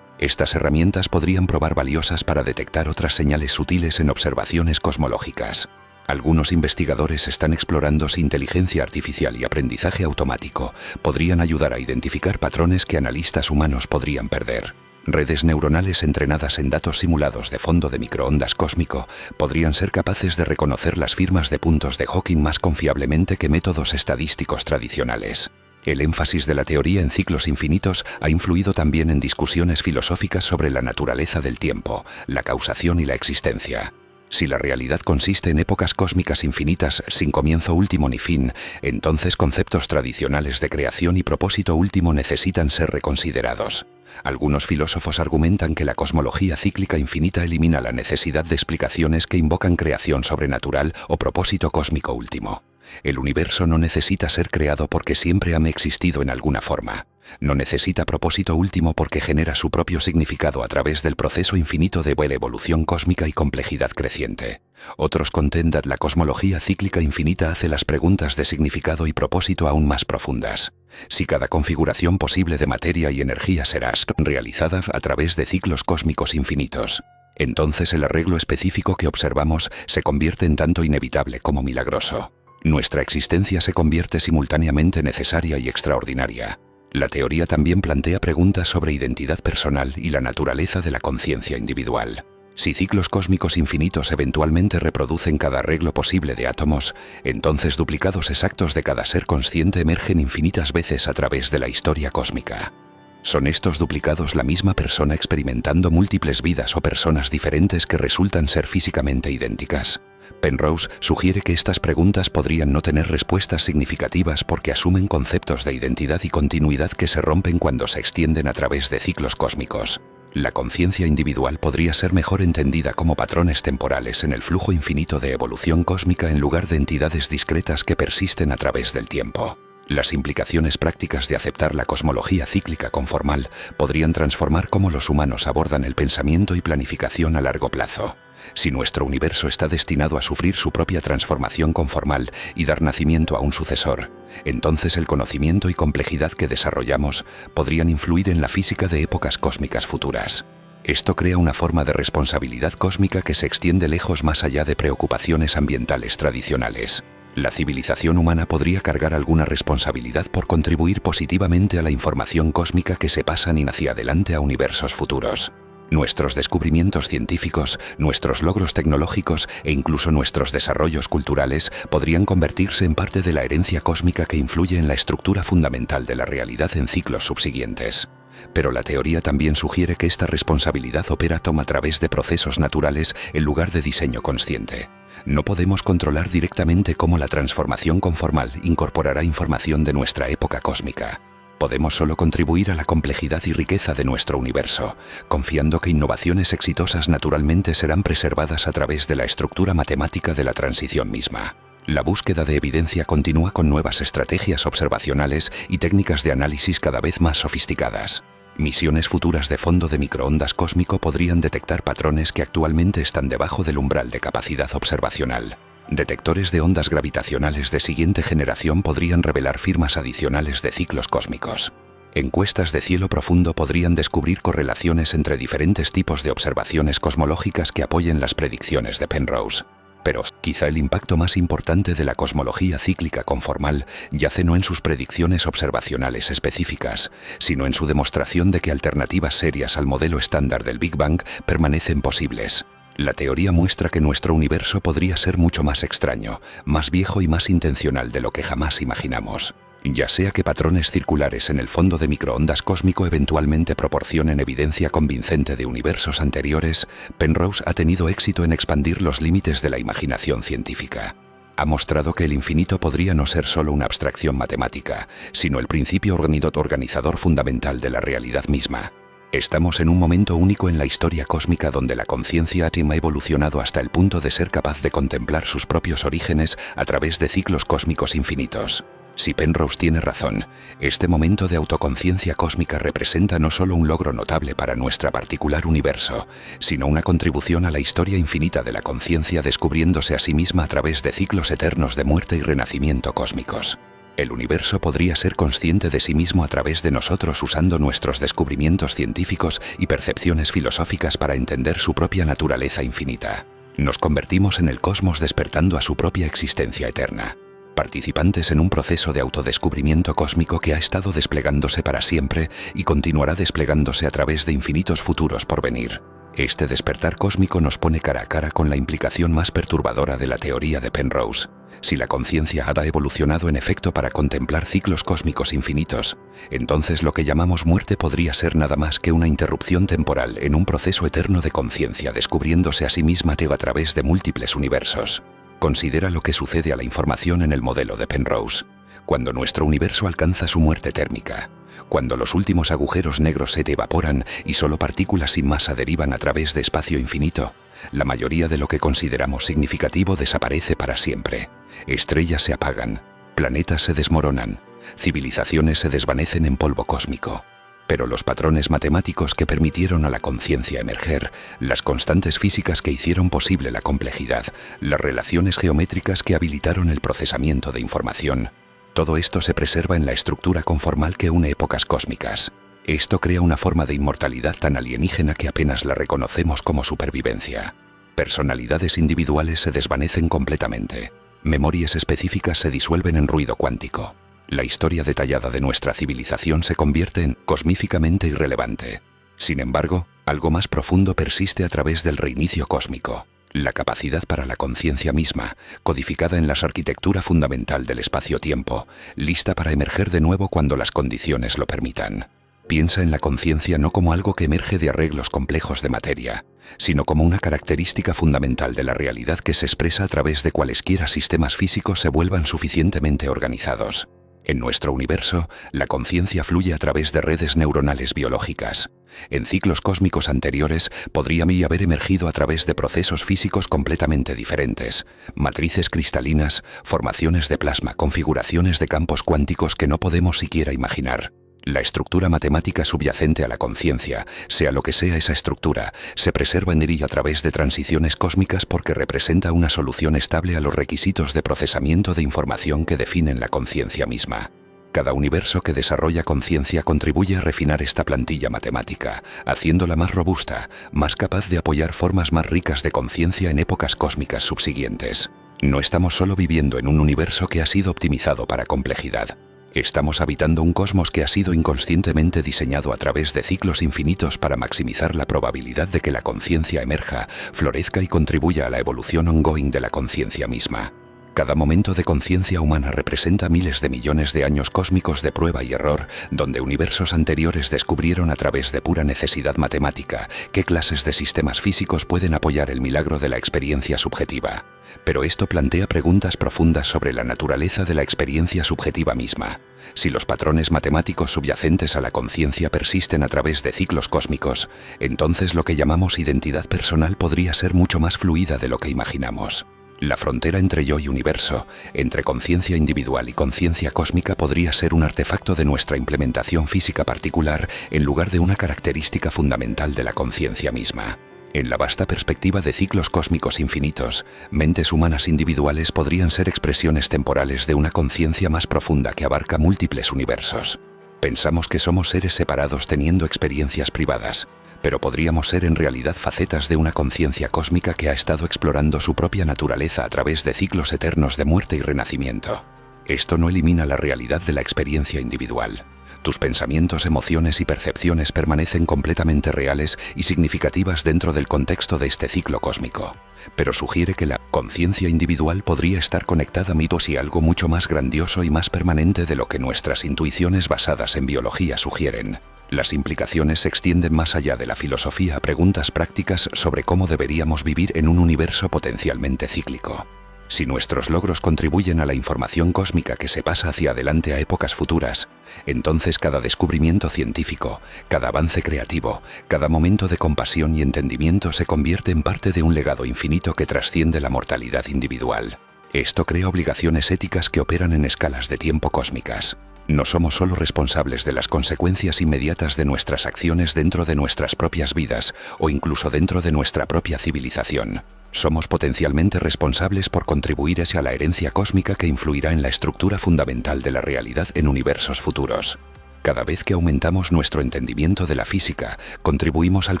Estas herramientas podrían probar valiosas para detectar otras señales sutiles en observaciones cosmológicas. Algunos investigadores están explorando si inteligencia artificial y aprendizaje automático podrían ayudar a identificar patrones que analistas humanos podrían perder. Redes neuronales entrenadas en datos simulados de fondo de microondas cósmico podrían ser capaces de reconocer las firmas de puntos de Hawking más confiablemente que métodos estadísticos tradicionales. El énfasis de la teoría en ciclos infinitos ha influido también en discusiones filosóficas sobre la naturaleza del tiempo, la causación y la existencia. Si la realidad consiste en épocas cósmicas infinitas sin comienzo último ni fin, entonces conceptos tradicionales de creación y propósito último necesitan ser reconsiderados. Algunos filósofos argumentan que la cosmología cíclica infinita elimina la necesidad de explicaciones que invocan creación sobrenatural o propósito cósmico último. El universo no necesita ser creado porque siempre ha existido en alguna forma. No necesita propósito último porque genera su propio significado a través del proceso infinito de evolución cósmica y complejidad creciente. Otros contentan la cosmología cíclica infinita hace las preguntas de significado y propósito aún más profundas. Si cada configuración posible de materia y energía será realizada a través de ciclos cósmicos infinitos, entonces el arreglo específico que observamos se convierte en tanto inevitable como milagroso. Nuestra existencia se convierte simultáneamente necesaria y extraordinaria. La teoría también plantea preguntas sobre identidad personal y la naturaleza de la conciencia individual. Si ciclos cósmicos infinitos eventualmente reproducen cada arreglo posible de átomos, entonces duplicados exactos de cada ser consciente emergen infinitas veces a través de la historia cósmica. ¿Son estos duplicados la misma persona experimentando múltiples vidas o personas diferentes que resultan ser físicamente idénticas? Penrose sugiere que estas preguntas podrían no tener respuestas significativas porque asumen conceptos de identidad y continuidad que se rompen cuando se extienden a través de ciclos cósmicos. La conciencia individual podría ser mejor entendida como patrones temporales en el flujo infinito de evolución cósmica en lugar de entidades discretas que persisten a través del tiempo. Las implicaciones prácticas de aceptar la cosmología cíclica conformal podrían transformar cómo los humanos abordan el pensamiento y planificación a largo plazo. Si nuestro universo está destinado a sufrir su propia transformación conformal y dar nacimiento a un sucesor, entonces el conocimiento y complejidad que desarrollamos podrían influir en la física de épocas cósmicas futuras. Esto crea una forma de responsabilidad cósmica que se extiende lejos más allá de preocupaciones ambientales tradicionales. La civilización humana podría cargar alguna responsabilidad por contribuir positivamente a la información cósmica que se pasa ni hacia adelante a universos futuros. Nuestros descubrimientos científicos, nuestros logros tecnológicos e incluso nuestros desarrollos culturales podrían convertirse en parte de la herencia cósmica que influye en la estructura fundamental de la realidad en ciclos subsiguientes. Pero la teoría también sugiere que esta responsabilidad opera a través de procesos naturales en lugar de diseño consciente. No podemos controlar directamente cómo la transformación conformal incorporará información de nuestra época cósmica. Podemos solo contribuir a la complejidad y riqueza de nuestro universo, confiando que innovaciones exitosas naturalmente serán preservadas a través de la estructura matemática de la transición misma. La búsqueda de evidencia continúa con nuevas estrategias observacionales y técnicas de análisis cada vez más sofisticadas. Misiones futuras de fondo de microondas cósmico podrían detectar patrones que actualmente están debajo del umbral de capacidad observacional. Detectores de ondas gravitacionales de siguiente generación podrían revelar firmas adicionales de ciclos cósmicos. Encuestas de cielo profundo podrían descubrir correlaciones entre diferentes tipos de observaciones cosmológicas que apoyen las predicciones de Penrose. Pero quizá el impacto más importante de la cosmología cíclica conformal yace no en sus predicciones observacionales específicas, sino en su demostración de que alternativas serias al modelo estándar del Big Bang permanecen posibles. La teoría muestra que nuestro universo podría ser mucho más extraño, más viejo y más intencional de lo que jamás imaginamos. Ya sea que patrones circulares en el fondo de microondas cósmico eventualmente proporcionen evidencia convincente de universos anteriores, Penrose ha tenido éxito en expandir los límites de la imaginación científica. Ha mostrado que el infinito podría no ser solo una abstracción matemática, sino el principio organizador fundamental de la realidad misma. Estamos en un momento único en la historia cósmica donde la conciencia átima ha evolucionado hasta el punto de ser capaz de contemplar sus propios orígenes a través de ciclos cósmicos infinitos. Si Penrose tiene razón, este momento de autoconciencia cósmica representa no solo un logro notable para nuestro particular universo, sino una contribución a la historia infinita de la conciencia descubriéndose a sí misma a través de ciclos eternos de muerte y renacimiento cósmicos. El universo podría ser consciente de sí mismo a través de nosotros usando nuestros descubrimientos científicos y percepciones filosóficas para entender su propia naturaleza infinita. Nos convertimos en el cosmos despertando a su propia existencia eterna, participantes en un proceso de autodescubrimiento cósmico que ha estado desplegándose para siempre y continuará desplegándose a través de infinitos futuros por venir. Este despertar cósmico nos pone cara a cara con la implicación más perturbadora de la teoría de Penrose. Si la conciencia ha evolucionado en efecto para contemplar ciclos cósmicos infinitos, entonces lo que llamamos muerte podría ser nada más que una interrupción temporal en un proceso eterno de conciencia descubriéndose a sí misma a través de múltiples universos. Considera lo que sucede a la información en el modelo de Penrose. Cuando nuestro universo alcanza su muerte térmica, cuando los últimos agujeros negros se evaporan y solo partículas sin masa derivan a través de espacio infinito, la mayoría de lo que consideramos significativo desaparece para siempre. Estrellas se apagan, planetas se desmoronan, civilizaciones se desvanecen en polvo cósmico. Pero los patrones matemáticos que permitieron a la conciencia emerger, las constantes físicas que hicieron posible la complejidad, las relaciones geométricas que habilitaron el procesamiento de información, todo esto se preserva en la estructura conformal que une épocas cósmicas. Esto crea una forma de inmortalidad tan alienígena que apenas la reconocemos como supervivencia. Personalidades individuales se desvanecen completamente. Memorias específicas se disuelven en ruido cuántico. La historia detallada de nuestra civilización se convierte en cosmíficamente irrelevante. Sin embargo, algo más profundo persiste a través del reinicio cósmico. La capacidad para la conciencia misma, codificada en la arquitectura fundamental del espacio-tiempo, lista para emerger de nuevo cuando las condiciones lo permitan. Piensa en la conciencia no como algo que emerge de arreglos complejos de materia, sino como una característica fundamental de la realidad que se expresa a través de cualesquiera sistemas físicos se vuelvan suficientemente organizados. En nuestro universo, la conciencia fluye a través de redes neuronales biológicas. En ciclos cósmicos anteriores, podría haber emergido a través de procesos físicos completamente diferentes, matrices cristalinas, formaciones de plasma, configuraciones de campos cuánticos que no podemos siquiera imaginar. La estructura matemática subyacente a la conciencia, sea lo que sea esa estructura, se preserva en ella a través de transiciones cósmicas porque representa una solución estable a los requisitos de procesamiento de información que definen la conciencia misma. Cada universo que desarrolla conciencia contribuye a refinar esta plantilla matemática, haciéndola más robusta, más capaz de apoyar formas más ricas de conciencia en épocas cósmicas subsiguientes. No estamos solo viviendo en un universo que ha sido optimizado para complejidad. Estamos habitando un cosmos que ha sido inconscientemente diseñado a través de ciclos infinitos para maximizar la probabilidad de que la conciencia emerja, florezca y contribuya a la evolución ongoing de la conciencia misma. Cada momento de conciencia humana representa miles de millones de años cósmicos de prueba y error, donde universos anteriores descubrieron a través de pura necesidad matemática qué clases de sistemas físicos pueden apoyar el milagro de la experiencia subjetiva. Pero esto plantea preguntas profundas sobre la naturaleza de la experiencia subjetiva misma. Si los patrones matemáticos subyacentes a la conciencia persisten a través de ciclos cósmicos, entonces lo que llamamos identidad personal podría ser mucho más fluida de lo que imaginamos. La frontera entre yo y universo, entre conciencia individual y conciencia cósmica podría ser un artefacto de nuestra implementación física particular en lugar de una característica fundamental de la conciencia misma. En la vasta perspectiva de ciclos cósmicos infinitos, mentes humanas individuales podrían ser expresiones temporales de una conciencia más profunda que abarca múltiples universos. Pensamos que somos seres separados teniendo experiencias privadas, pero podríamos ser en realidad facetas de una conciencia cósmica que ha estado explorando su propia naturaleza a través de ciclos eternos de muerte y renacimiento. Esto no elimina la realidad de la experiencia individual. Tus pensamientos, emociones y percepciones permanecen completamente reales y significativas dentro del contexto de este ciclo cósmico, pero sugiere que la conciencia individual podría estar conectada a mitos y algo mucho más grandioso y más permanente de lo que nuestras intuiciones basadas en biología sugieren. Las implicaciones se extienden más allá de la filosofía a preguntas prácticas sobre cómo deberíamos vivir en un universo potencialmente cíclico. Si nuestros logros contribuyen a la información cósmica que se pasa hacia adelante a épocas futuras, entonces cada descubrimiento científico, cada avance creativo, cada momento de compasión y entendimiento se convierte en parte de un legado infinito que trasciende la mortalidad individual. Esto crea obligaciones éticas que operan en escalas de tiempo cósmicas. No somos solo responsables de las consecuencias inmediatas de nuestras acciones dentro de nuestras propias vidas o incluso dentro de nuestra propia civilización. Somos potencialmente responsables por contribuir hacia la herencia cósmica que influirá en la estructura fundamental de la realidad en universos futuros. Cada vez que aumentamos nuestro entendimiento de la física, contribuimos al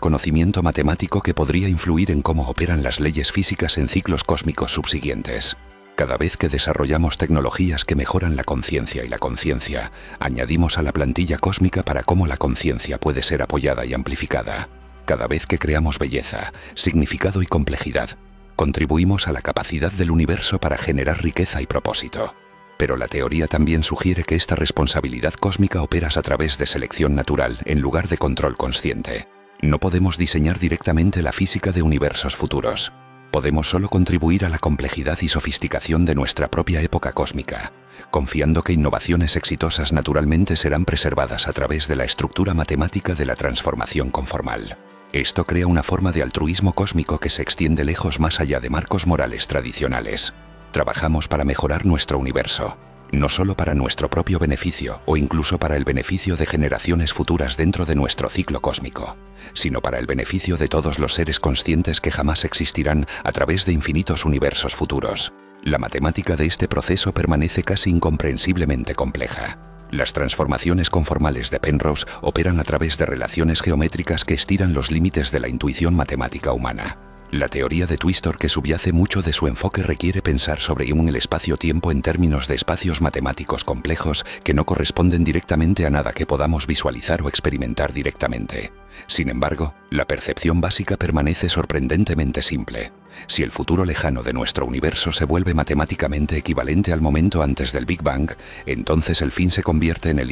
conocimiento matemático que podría influir en cómo operan las leyes físicas en ciclos cósmicos subsiguientes. Cada vez que desarrollamos tecnologías que mejoran la conciencia y la conciencia, añadimos a la plantilla cósmica para cómo la conciencia puede ser apoyada y amplificada. Cada vez que creamos belleza, significado y complejidad, contribuimos a la capacidad del universo para generar riqueza y propósito. Pero la teoría también sugiere que esta responsabilidad cósmica opera a través de selección natural en lugar de control consciente. No podemos diseñar directamente la física de universos futuros. Podemos solo contribuir a la complejidad y sofisticación de nuestra propia época cósmica, confiando que innovaciones exitosas naturalmente serán preservadas a través de la estructura matemática de la transformación conformal. Esto crea una forma de altruismo cósmico que se extiende lejos más allá de marcos morales tradicionales. Trabajamos para mejorar nuestro universo, no solo para nuestro propio beneficio o incluso para el beneficio de generaciones futuras dentro de nuestro ciclo cósmico, sino para el beneficio de todos los seres conscientes que jamás existirán a través de infinitos universos futuros. La matemática de este proceso permanece casi incomprensiblemente compleja. Las transformaciones conformales de Penrose operan a través de relaciones geométricas que estiran los límites de la intuición matemática humana. La teoría de Twistor, que subyace mucho de su enfoque, requiere pensar sobre el espacio-tiempo en términos de espacios matemáticos complejos que no corresponden directamente a nada que podamos visualizar o experimentar directamente. Sin embargo, la percepción básica permanece sorprendentemente simple. Si el futuro lejano de nuestro universo se vuelve matemáticamente equivalente al momento antes del Big Bang, entonces el fin se convierte en el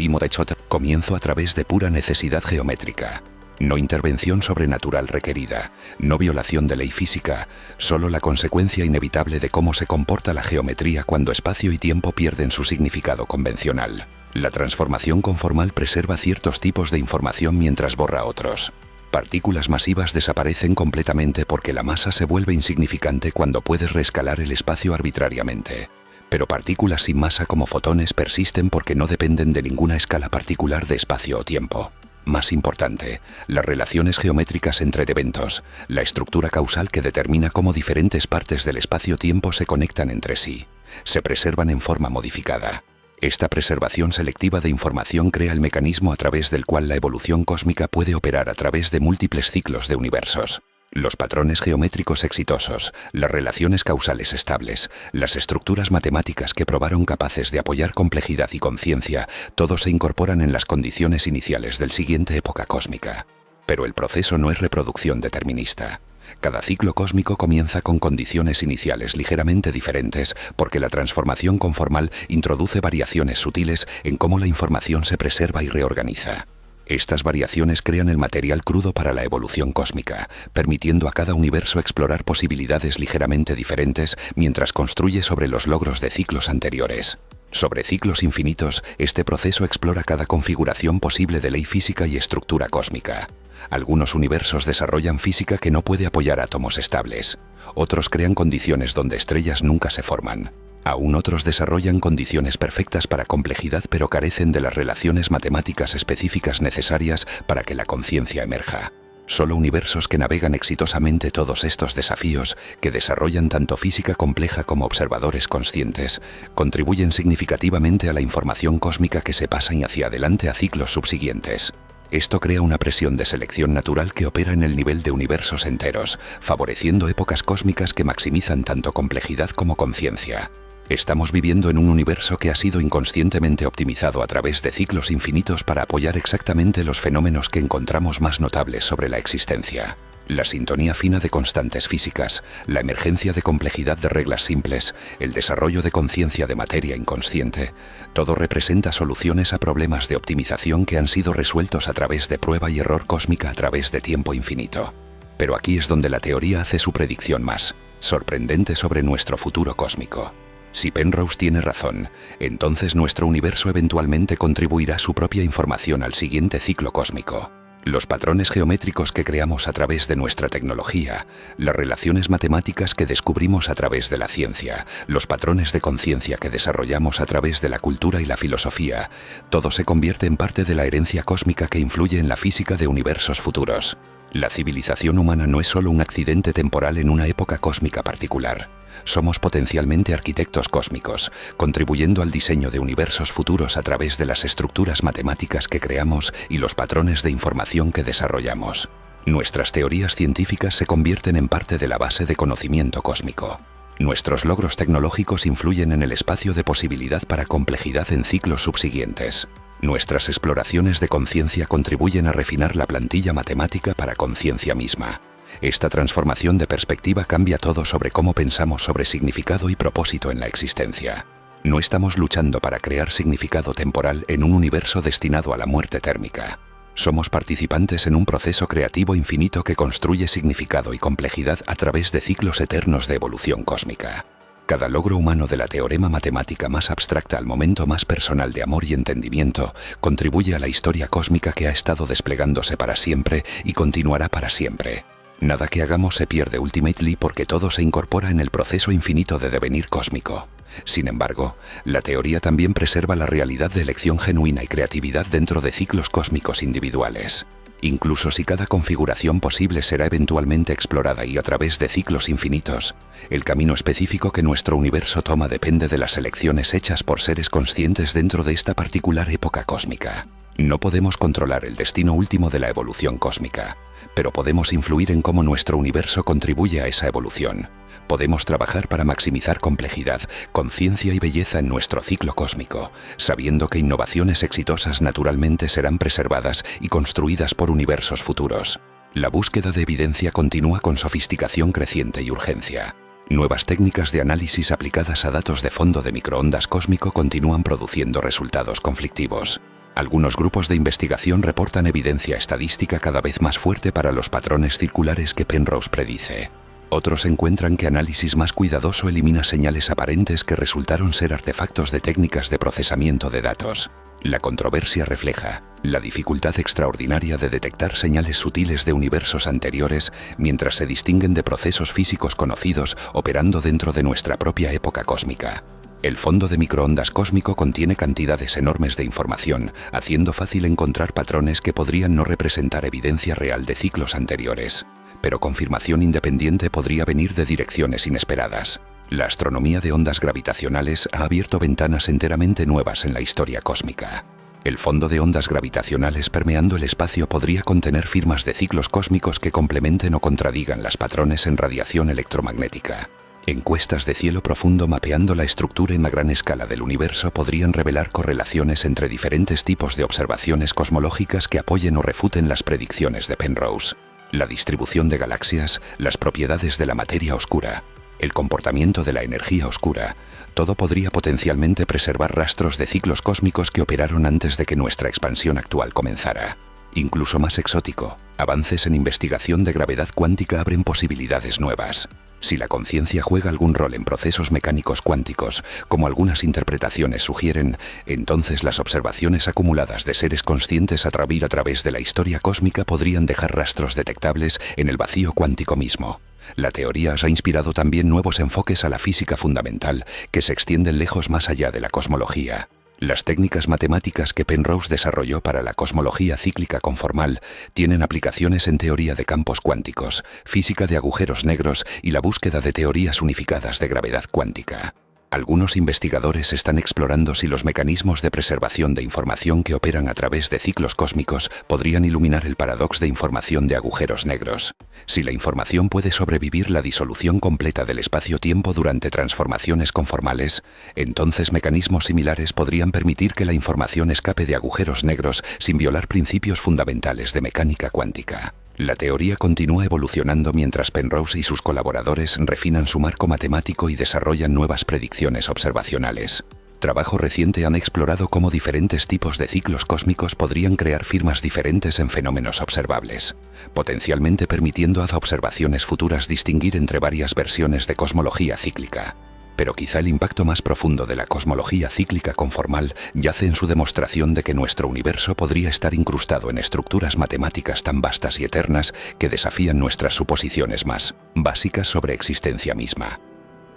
comienzo a través de pura necesidad geométrica. No intervención sobrenatural requerida, no violación de ley física, solo la consecuencia inevitable de cómo se comporta la geometría cuando espacio y tiempo pierden su significado convencional. La transformación conformal preserva ciertos tipos de información mientras borra otros. Partículas masivas desaparecen completamente porque la masa se vuelve insignificante cuando puedes reescalar el espacio arbitrariamente. Pero partículas sin masa como fotones persisten porque no dependen de ninguna escala particular de espacio o tiempo. Más importante, las relaciones geométricas entre eventos, la estructura causal que determina cómo diferentes partes del espacio-tiempo se conectan entre sí, se preservan en forma modificada. Esta preservación selectiva de información crea el mecanismo a través del cual la evolución cósmica puede operar a través de múltiples ciclos de universos. Los patrones geométricos exitosos, las relaciones causales estables, las estructuras matemáticas que probaron capaces de apoyar complejidad y conciencia, todos se incorporan en las condiciones iniciales del siguiente época cósmica. Pero el proceso no es reproducción determinista. Cada ciclo cósmico comienza con condiciones iniciales ligeramente diferentes porque la transformación conformal introduce variaciones sutiles en cómo la información se preserva y reorganiza. Estas variaciones crean el material crudo para la evolución cósmica, permitiendo a cada universo explorar posibilidades ligeramente diferentes mientras construye sobre los logros de ciclos anteriores. Sobre ciclos infinitos, este proceso explora cada configuración posible de ley física y estructura cósmica. Algunos universos desarrollan física que no puede apoyar átomos estables. Otros crean condiciones donde estrellas nunca se forman. Aún otros desarrollan condiciones perfectas para complejidad pero carecen de las relaciones matemáticas específicas necesarias para que la conciencia emerja. Solo universos que navegan exitosamente todos estos desafíos, que desarrollan tanto física compleja como observadores conscientes, contribuyen significativamente a la información cósmica que se pasa hacia adelante a ciclos subsiguientes. Esto crea una presión de selección natural que opera en el nivel de universos enteros, favoreciendo épocas cósmicas que maximizan tanto complejidad como conciencia. Estamos viviendo en un universo que ha sido inconscientemente optimizado a través de ciclos infinitos para apoyar exactamente los fenómenos que encontramos más notables sobre la existencia. La sintonía fina de constantes físicas, la emergencia de complejidad de reglas simples, el desarrollo de conciencia de materia inconsciente, todo representa soluciones a problemas de optimización que han sido resueltos a través de prueba y error cósmica a través de tiempo infinito. Pero aquí es donde la teoría hace su predicción más sorprendente sobre nuestro futuro cósmico. Si Penrose tiene razón, entonces nuestro universo eventualmente contribuirá su propia información al siguiente ciclo cósmico. Los patrones geométricos que creamos a través de nuestra tecnología, las relaciones matemáticas que descubrimos a través de la ciencia, los patrones de conciencia que desarrollamos a través de la cultura y la filosofía, todo se convierte en parte de la herencia cósmica que influye en la física de universos futuros. La civilización humana no es solo un accidente temporal en una época cósmica particular. Somos potencialmente arquitectos cósmicos, contribuyendo al diseño de universos futuros a través de las estructuras matemáticas que creamos y los patrones de información que desarrollamos. Nuestras teorías científicas se convierten en parte de la base de conocimiento cósmico. Nuestros logros tecnológicos influyen en el espacio de posibilidad para complejidad en ciclos subsiguientes. Nuestras exploraciones de conciencia contribuyen a refinar la plantilla matemática para conciencia misma. Esta transformación de perspectiva cambia todo sobre cómo pensamos sobre significado y propósito en la existencia. No estamos luchando para crear significado temporal en un universo destinado a la muerte térmica. Somos participantes en un proceso creativo infinito que construye significado y complejidad a través de ciclos eternos de evolución cósmica. Cada logro humano de la teorema matemática más abstracta al momento más personal de amor y entendimiento contribuye a la historia cósmica que ha estado desplegándose para siempre y continuará para siempre. Nada que hagamos se pierde ultimately porque todo se incorpora en el proceso infinito de devenir cósmico. Sin embargo, la teoría también preserva la realidad de elección genuina y creatividad dentro de ciclos cósmicos individuales. Incluso si cada configuración posible será eventualmente explorada y a través de ciclos infinitos, el camino específico que nuestro universo toma depende de las elecciones hechas por seres conscientes dentro de esta particular época cósmica. No podemos controlar el destino último de la evolución cósmica, pero podemos influir en cómo nuestro universo contribuye a esa evolución. Podemos trabajar para maximizar complejidad, conciencia y belleza en nuestro ciclo cósmico, sabiendo que innovaciones exitosas naturalmente serán preservadas y construidas por universos futuros. La búsqueda de evidencia continúa con sofisticación creciente y urgencia. Nuevas técnicas de análisis aplicadas a datos de fondo de microondas cósmico continúan produciendo resultados conflictivos. Algunos grupos de investigación reportan evidencia estadística cada vez más fuerte para los patrones circulares que Penrose predice. Otros encuentran que análisis más cuidadoso elimina señales aparentes que resultaron ser artefactos de técnicas de procesamiento de datos. La controversia refleja la dificultad extraordinaria de detectar señales sutiles de universos anteriores mientras se distinguen de procesos físicos conocidos operando dentro de nuestra propia época cósmica. El fondo de microondas cósmico contiene cantidades enormes de información, haciendo fácil encontrar patrones que podrían no representar evidencia real de ciclos anteriores. Pero confirmación independiente podría venir de direcciones inesperadas. La astronomía de ondas gravitacionales ha abierto ventanas enteramente nuevas en la historia cósmica. El fondo de ondas gravitacionales permeando el espacio podría contener firmas de ciclos cósmicos que complementen o contradigan los patrones en radiación electromagnética. Encuestas de cielo profundo mapeando la estructura en la gran escala del universo podrían revelar correlaciones entre diferentes tipos de observaciones cosmológicas que apoyen o refuten las predicciones de Penrose. La distribución de galaxias, las propiedades de la materia oscura, el comportamiento de la energía oscura, todo podría potencialmente preservar rastros de ciclos cósmicos que operaron antes de que nuestra expansión actual comenzara. Incluso más exótico, avances en investigación de gravedad cuántica abren posibilidades nuevas. Si la conciencia juega algún rol en procesos mecánicos cuánticos, como algunas interpretaciones sugieren, entonces las observaciones acumuladas de seres conscientes a través de la historia cósmica podrían dejar rastros detectables en el vacío cuántico mismo. La teoría ha inspirado también nuevos enfoques a la física fundamental, que se extienden lejos más allá de la cosmología. Las técnicas matemáticas que Penrose desarrolló para la cosmología cíclica conformal tienen aplicaciones en teoría de campos cuánticos, física de agujeros negros y la búsqueda de teorías unificadas de gravedad cuántica. Algunos investigadores están explorando si los mecanismos de preservación de información que operan a través de ciclos cósmicos podrían iluminar el paradox de información de agujeros negros. Si la información puede sobrevivir la disolución completa del espacio-tiempo durante transformaciones conformales, entonces mecanismos similares podrían permitir que la información escape de agujeros negros sin violar principios fundamentales de mecánica cuántica. La teoría continúa evolucionando mientras Penrose y sus colaboradores refinan su marco matemático y desarrollan nuevas predicciones observacionales. Trabajo reciente han explorado cómo diferentes tipos de ciclos cósmicos podrían crear firmas diferentes en fenómenos observables, potencialmente permitiendo a observaciones futuras distinguir entre varias versiones de cosmología cíclica. Pero quizá el impacto más profundo de la cosmología cíclica conformal yace en su demostración de que nuestro universo podría estar incrustado en estructuras matemáticas tan vastas y eternas que desafían nuestras suposiciones más básicas sobre existencia misma.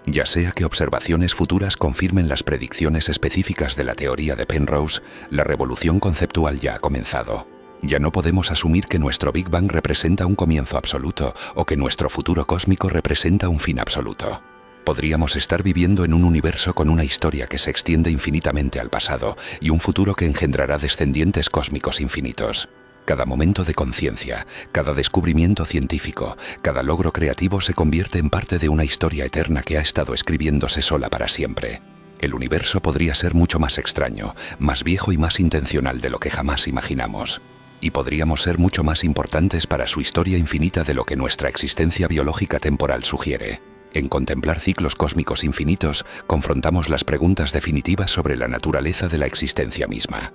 Ya sea que observaciones futuras confirmen las predicciones específicas de la teoría de Penrose, la revolución conceptual ya ha comenzado. Ya no podemos asumir que nuestro Big Bang representa un comienzo absoluto o que nuestro futuro cósmico representa un fin absoluto. Podríamos estar viviendo en un universo con una historia que se extiende infinitamente al pasado y un futuro que engendrará descendientes cósmicos infinitos. Cada momento de conciencia, cada descubrimiento científico, cada logro creativo se convierte en parte de una historia eterna que ha estado escribiéndose sola para siempre. El universo podría ser mucho más extraño, más viejo y más intencional de lo que jamás imaginamos. Y podríamos ser mucho más importantes para su historia infinita de lo que nuestra existencia biológica temporal sugiere. En contemplar ciclos cósmicos infinitos, confrontamos las preguntas definitivas sobre la naturaleza de la existencia misma.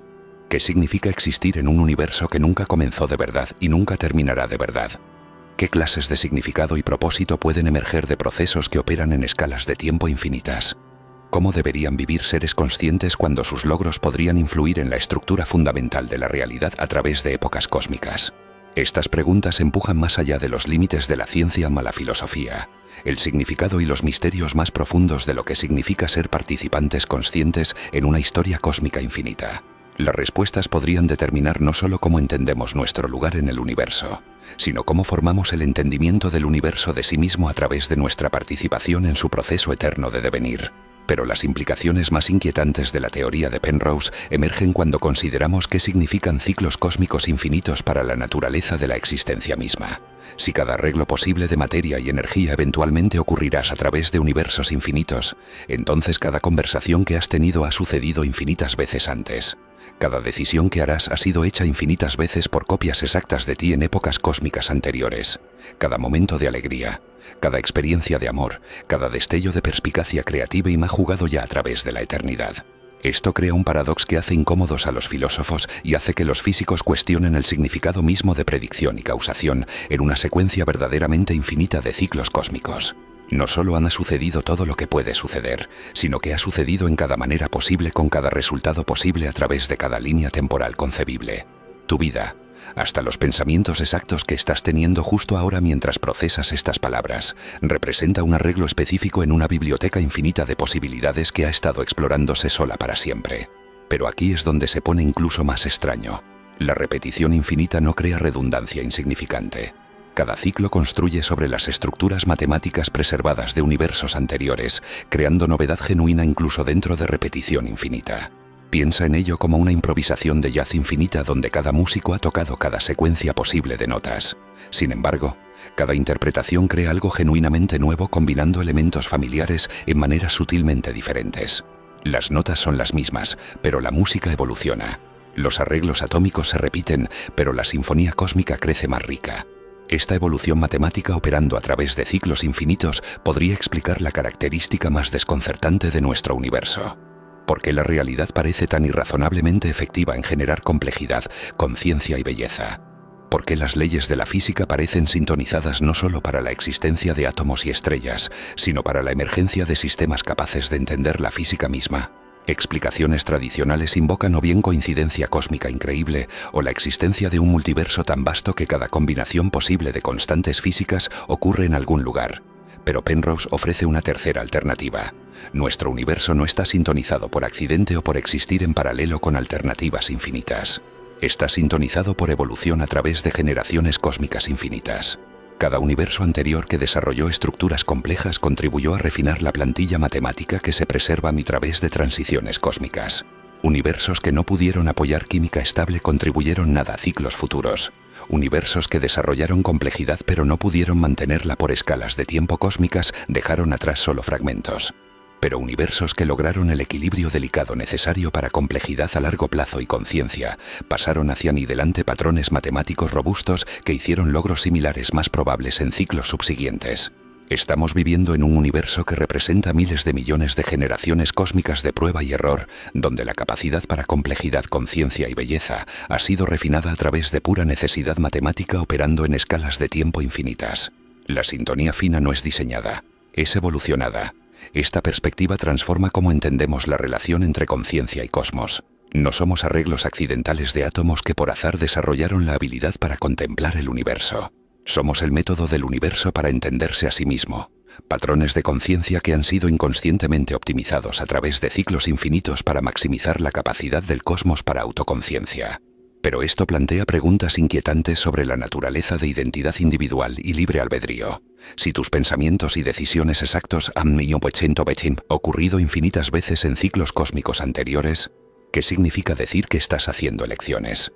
¿Qué significa existir en un universo que nunca comenzó de verdad y nunca terminará de verdad? ¿Qué clases de significado y propósito pueden emerger de procesos que operan en escalas de tiempo infinitas? ¿Cómo deberían vivir seres conscientes cuando sus logros podrían influir en la estructura fundamental de la realidad a través de épocas cósmicas? Estas preguntas empujan más allá de los límites de la ciencia a la filosofía, el significado y los misterios más profundos de lo que significa ser participantes conscientes en una historia cósmica infinita. Las respuestas podrían determinar no solo cómo entendemos nuestro lugar en el universo, sino cómo formamos el entendimiento del universo de sí mismo a través de nuestra participación en su proceso eterno de devenir. Pero las implicaciones más inquietantes de la teoría de Penrose emergen cuando consideramos qué significan ciclos cósmicos infinitos para la naturaleza de la existencia misma. Si cada arreglo posible de materia y energía eventualmente ocurrirás a través de universos infinitos, entonces cada conversación que has tenido ha sucedido infinitas veces antes. Cada decisión que harás ha sido hecha infinitas veces por copias exactas de ti en épocas cósmicas anteriores. Cada momento de alegría, cada experiencia de amor, cada destello de perspicacia creativa y me ha jugado ya a través de la eternidad. Esto crea un paradox que hace incómodos a los filósofos y hace que los físicos cuestionen el significado mismo de predicción y causación en una secuencia verdaderamente infinita de ciclos cósmicos. No solo ha sucedido todo lo que puede suceder, sino que ha sucedido en cada manera posible con cada resultado posible a través de cada línea temporal concebible. Tu vida, hasta los pensamientos exactos que estás teniendo justo ahora mientras procesas estas palabras, representa un arreglo específico en una biblioteca infinita de posibilidades que ha estado explorándose sola para siempre. Pero aquí es donde se pone incluso más extraño. La repetición infinita no crea redundancia insignificante. Cada ciclo construye sobre las estructuras matemáticas preservadas de universos anteriores, creando novedad genuina incluso dentro de repetición infinita. Piensa en ello como una improvisación de jazz infinita donde cada músico ha tocado cada secuencia posible de notas. Sin embargo, cada interpretación crea algo genuinamente nuevo combinando elementos familiares en maneras sutilmente diferentes. Las notas son las mismas, pero la música evoluciona. Los arreglos atómicos se repiten, pero la sinfonía cósmica crece más rica. Esta evolución matemática operando a través de ciclos infinitos podría explicar la característica más desconcertante de nuestro universo. ¿Por qué la realidad parece tan irrazonablemente efectiva en generar complejidad, conciencia y belleza? ¿Por qué las leyes de la física parecen sintonizadas no solo para la existencia de átomos y estrellas, sino para la emergencia de sistemas capaces de entender la física misma? Explicaciones tradicionales invocan o bien coincidencia cósmica increíble o la existencia de un multiverso tan vasto que cada combinación posible de constantes físicas ocurre en algún lugar. Pero Penrose ofrece una tercera alternativa. Nuestro universo no está sintonizado por accidente o por existir en paralelo con alternativas infinitas. Está sintonizado por evolución a través de generaciones cósmicas infinitas. Cada universo anterior que desarrolló estructuras complejas contribuyó a refinar la plantilla matemática que se preserva a través de transiciones cósmicas. Universos que no pudieron apoyar química estable contribuyeron nada a ciclos futuros. Universos que desarrollaron complejidad pero no pudieron mantenerla por escalas de tiempo cósmicas dejaron atrás solo fragmentos. Pero universos que lograron el equilibrio delicado necesario para complejidad a largo plazo y conciencia, pasaron hacia ni delante patrones matemáticos robustos que hicieron logros similares más probables en ciclos subsiguientes. Estamos viviendo en un universo que representa miles de millones de generaciones cósmicas de prueba y error, donde la capacidad para complejidad, conciencia y belleza ha sido refinada a través de pura necesidad matemática operando en escalas de tiempo infinitas. La sintonía fina no es diseñada, es evolucionada. Esta perspectiva transforma cómo entendemos la relación entre conciencia y cosmos. No somos arreglos accidentales de átomos que por azar desarrollaron la habilidad para contemplar el universo. Somos el método del universo para entenderse a sí mismo. Patrones de conciencia que han sido inconscientemente optimizados a través de ciclos infinitos para maximizar la capacidad del cosmos para autoconciencia. Pero esto plantea preguntas inquietantes sobre la naturaleza de identidad individual y libre albedrío. Si tus pensamientos y decisiones exactos han ocurrido infinitas veces en ciclos cósmicos anteriores, ¿qué significa decir que estás haciendo elecciones?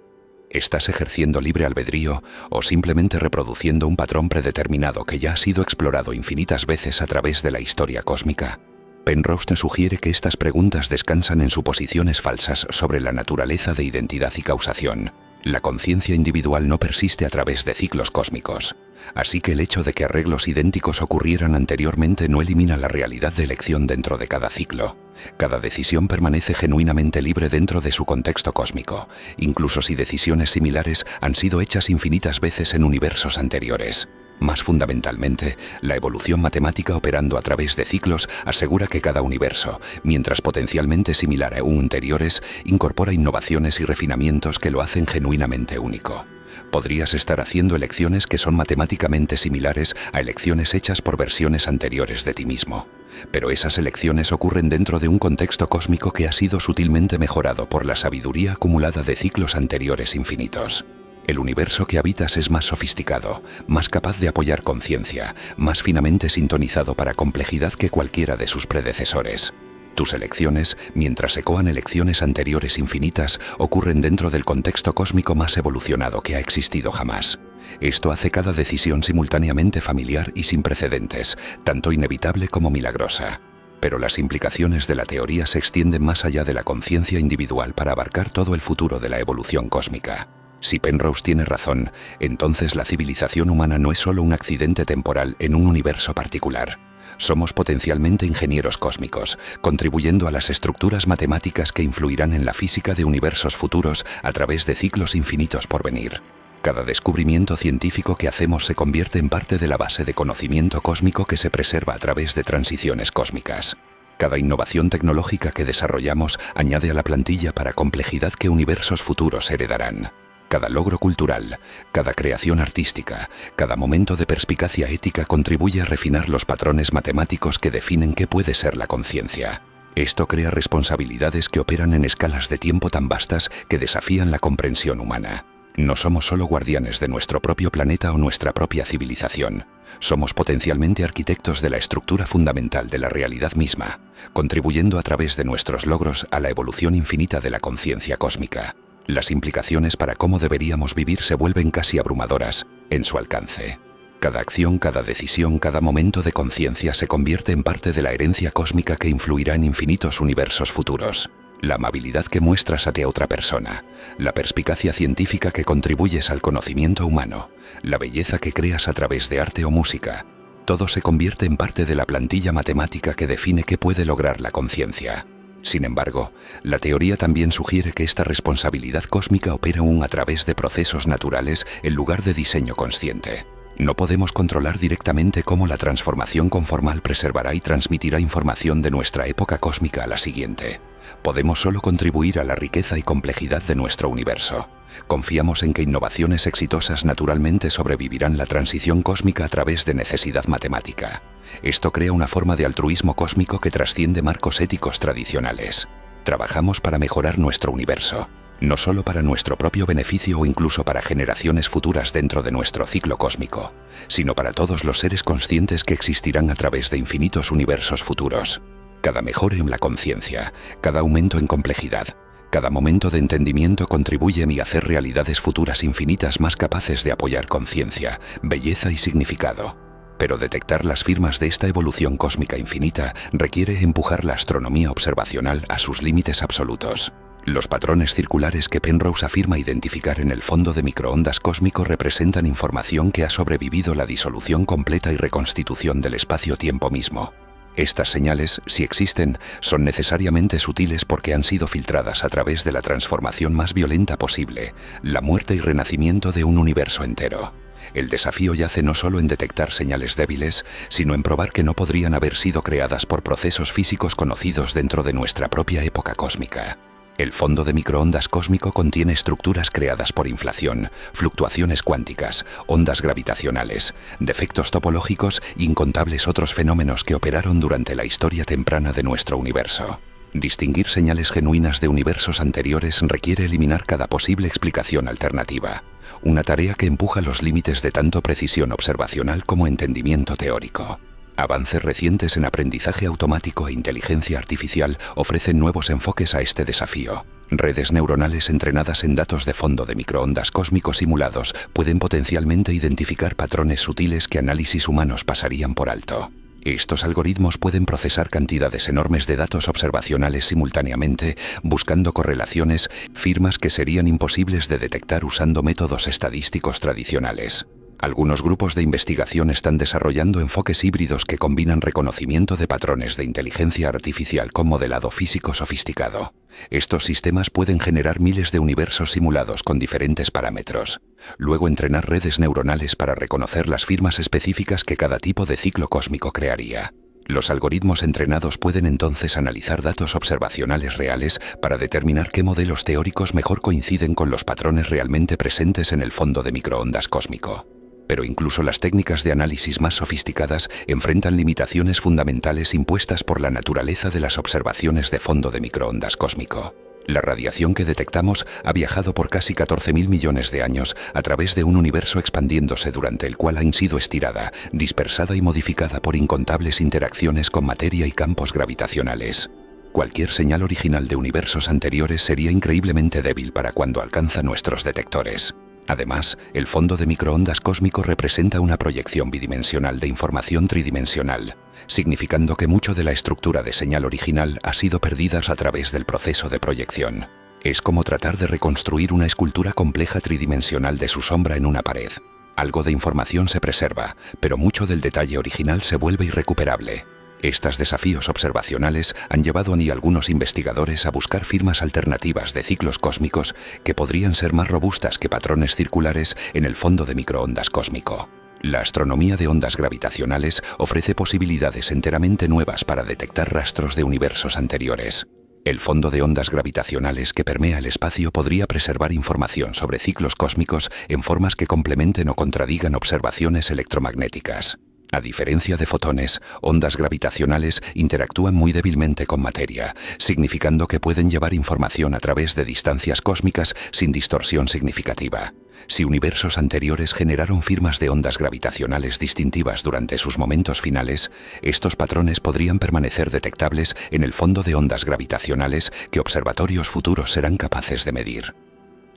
¿Estás ejerciendo libre albedrío o simplemente reproduciendo un patrón predeterminado que ya ha sido explorado infinitas veces a través de la historia cósmica? Penrose te sugiere que estas preguntas descansan en suposiciones falsas sobre la naturaleza de identidad y causación. La conciencia individual no persiste a través de ciclos cósmicos. Así que el hecho de que arreglos idénticos ocurrieran anteriormente no elimina la realidad de elección dentro de cada ciclo. Cada decisión permanece genuinamente libre dentro de su contexto cósmico, incluso si decisiones similares han sido hechas infinitas veces en universos anteriores. Más fundamentalmente, la evolución matemática operando a través de ciclos asegura que cada universo, mientras potencialmente similar a un anteriores, incorpora innovaciones y refinamientos que lo hacen genuinamente único. Podrías estar haciendo elecciones que son matemáticamente similares a elecciones hechas por versiones anteriores de ti mismo. Pero esas elecciones ocurren dentro de un contexto cósmico que ha sido sutilmente mejorado por la sabiduría acumulada de ciclos anteriores infinitos. El universo que habitas es más sofisticado, más capaz de apoyar conciencia, más finamente sintonizado para complejidad que cualquiera de sus predecesores. Tus elecciones, mientras ecoan elecciones anteriores infinitas, ocurren dentro del contexto cósmico más evolucionado que ha existido jamás. Esto hace cada decisión simultáneamente familiar y sin precedentes, tanto inevitable como milagrosa. Pero las implicaciones de la teoría se extienden más allá de la conciencia individual para abarcar todo el futuro de la evolución cósmica. Si Penrose tiene razón, entonces la civilización humana no es solo un accidente temporal en un universo particular. Somos potencialmente ingenieros cósmicos, contribuyendo a las estructuras matemáticas que influirán en la física de universos futuros a través de ciclos infinitos por venir. Cada descubrimiento científico que hacemos se convierte en parte de la base de conocimiento cósmico que se preserva a través de transiciones cósmicas. Cada innovación tecnológica que desarrollamos añade a la plantilla para complejidad que universos futuros heredarán. Cada logro cultural, cada creación artística, cada momento de perspicacia ética contribuye a refinar los patrones matemáticos que definen qué puede ser la conciencia. Esto crea responsabilidades que operan en escalas de tiempo tan vastas que desafían la comprensión humana. No somos solo guardianes de nuestro propio planeta o nuestra propia civilización. Somos potencialmente arquitectos de la estructura fundamental de la realidad misma, contribuyendo a través de nuestros logros a la evolución infinita de la conciencia cósmica. Las implicaciones para cómo deberíamos vivir se vuelven casi abrumadoras en su alcance. Cada acción, cada decisión, cada momento de conciencia se convierte en parte de la herencia cósmica que influirá en infinitos universos futuros. La amabilidad que muestras hacia otra persona, la perspicacia científica que contribuyes al conocimiento humano, la belleza que creas a través de arte o música, todo se convierte en parte de la plantilla matemática que define qué puede lograr la conciencia. Sin embargo, la teoría también sugiere que esta responsabilidad cósmica opera aún a través de procesos naturales en lugar de diseño consciente. No podemos controlar directamente cómo la transformación conformal preservará y transmitirá información de nuestra época cósmica a la siguiente. Podemos solo contribuir a la riqueza y complejidad de nuestro universo. Confiamos en que innovaciones exitosas naturalmente sobrevivirán la transición cósmica a través de necesidad matemática. Esto crea una forma de altruismo cósmico que trasciende marcos éticos tradicionales. Trabajamos para mejorar nuestro universo, no solo para nuestro propio beneficio o incluso para generaciones futuras dentro de nuestro ciclo cósmico, sino para todos los seres conscientes que existirán a través de infinitos universos futuros. Cada mejora en la conciencia, cada aumento en complejidad, cada momento de entendimiento contribuye a hacer realidades futuras infinitas más capaces de apoyar conciencia, belleza y significado. Pero detectar las firmas de esta evolución cósmica infinita requiere empujar la astronomía observacional a sus límites absolutos. Los patrones circulares que Penrose afirma identificar en el fondo de microondas cósmico representan información que ha sobrevivido la disolución completa y reconstitución del espacio-tiempo mismo. Estas señales, si existen, son necesariamente sutiles porque han sido filtradas a través de la transformación más violenta posible, la muerte y renacimiento de un universo entero. El desafío yace no solo en detectar señales débiles, sino en probar que no podrían haber sido creadas por procesos físicos conocidos dentro de nuestra propia época cósmica. El fondo de microondas cósmico contiene estructuras creadas por inflación, fluctuaciones cuánticas, ondas gravitacionales, defectos topológicos e incontables otros fenómenos que operaron durante la historia temprana de nuestro universo. Distinguir señales genuinas de universos anteriores requiere eliminar cada posible explicación alternativa, una tarea que empuja los límites de tanto precisión observacional como entendimiento teórico. Avances recientes en aprendizaje automático e inteligencia artificial ofrecen nuevos enfoques a este desafío. Redes neuronales entrenadas en datos de fondo de microondas cósmicos simulados pueden potencialmente identificar patrones sutiles que análisis humanos pasarían por alto. Estos algoritmos pueden procesar cantidades enormes de datos observacionales simultáneamente, buscando correlaciones, firmas que serían imposibles de detectar usando métodos estadísticos tradicionales. Algunos grupos de investigación están desarrollando enfoques híbridos que combinan reconocimiento de patrones de inteligencia artificial con modelado físico sofisticado. Estos sistemas pueden generar miles de universos simulados con diferentes parámetros. Luego entrenar redes neuronales para reconocer las firmas específicas que cada tipo de ciclo cósmico crearía. Los algoritmos entrenados pueden entonces analizar datos observacionales reales para determinar qué modelos teóricos mejor coinciden con los patrones realmente presentes en el fondo de microondas cósmico. Pero incluso las técnicas de análisis más sofisticadas enfrentan limitaciones fundamentales impuestas por la naturaleza de las observaciones de fondo de microondas cósmico. La radiación que detectamos ha viajado por casi 14.000 millones de años a través de un universo expandiéndose durante el cual ha sido estirada, dispersada y modificada por incontables interacciones con materia y campos gravitacionales. Cualquier señal original de universos anteriores sería increíblemente débil para cuando alcanza nuestros detectores. Además, el fondo de microondas cósmico representa una proyección bidimensional de información tridimensional, significando que mucho de la estructura de señal original ha sido perdida a través del proceso de proyección. Es como tratar de reconstruir una escultura compleja tridimensional de su sombra en una pared. Algo de información se preserva, pero mucho del detalle original se vuelve irrecuperable. Estos desafíos observacionales han llevado a algunos investigadores a buscar firmas alternativas de ciclos cósmicos que podrían ser más robustas que patrones circulares en el fondo de microondas cósmico. La astronomía de ondas gravitacionales ofrece posibilidades enteramente nuevas para detectar rastros de universos anteriores. El fondo de ondas gravitacionales que permea el espacio podría preservar información sobre ciclos cósmicos en formas que complementen o contradigan observaciones electromagnéticas. A diferencia de fotones, ondas gravitacionales interactúan muy débilmente con materia, significando que pueden llevar información a través de distancias cósmicas sin distorsión significativa. Si universos anteriores generaron firmas de ondas gravitacionales distintivas durante sus momentos finales, estos patrones podrían permanecer detectables en el fondo de ondas gravitacionales que observatorios futuros serán capaces de medir.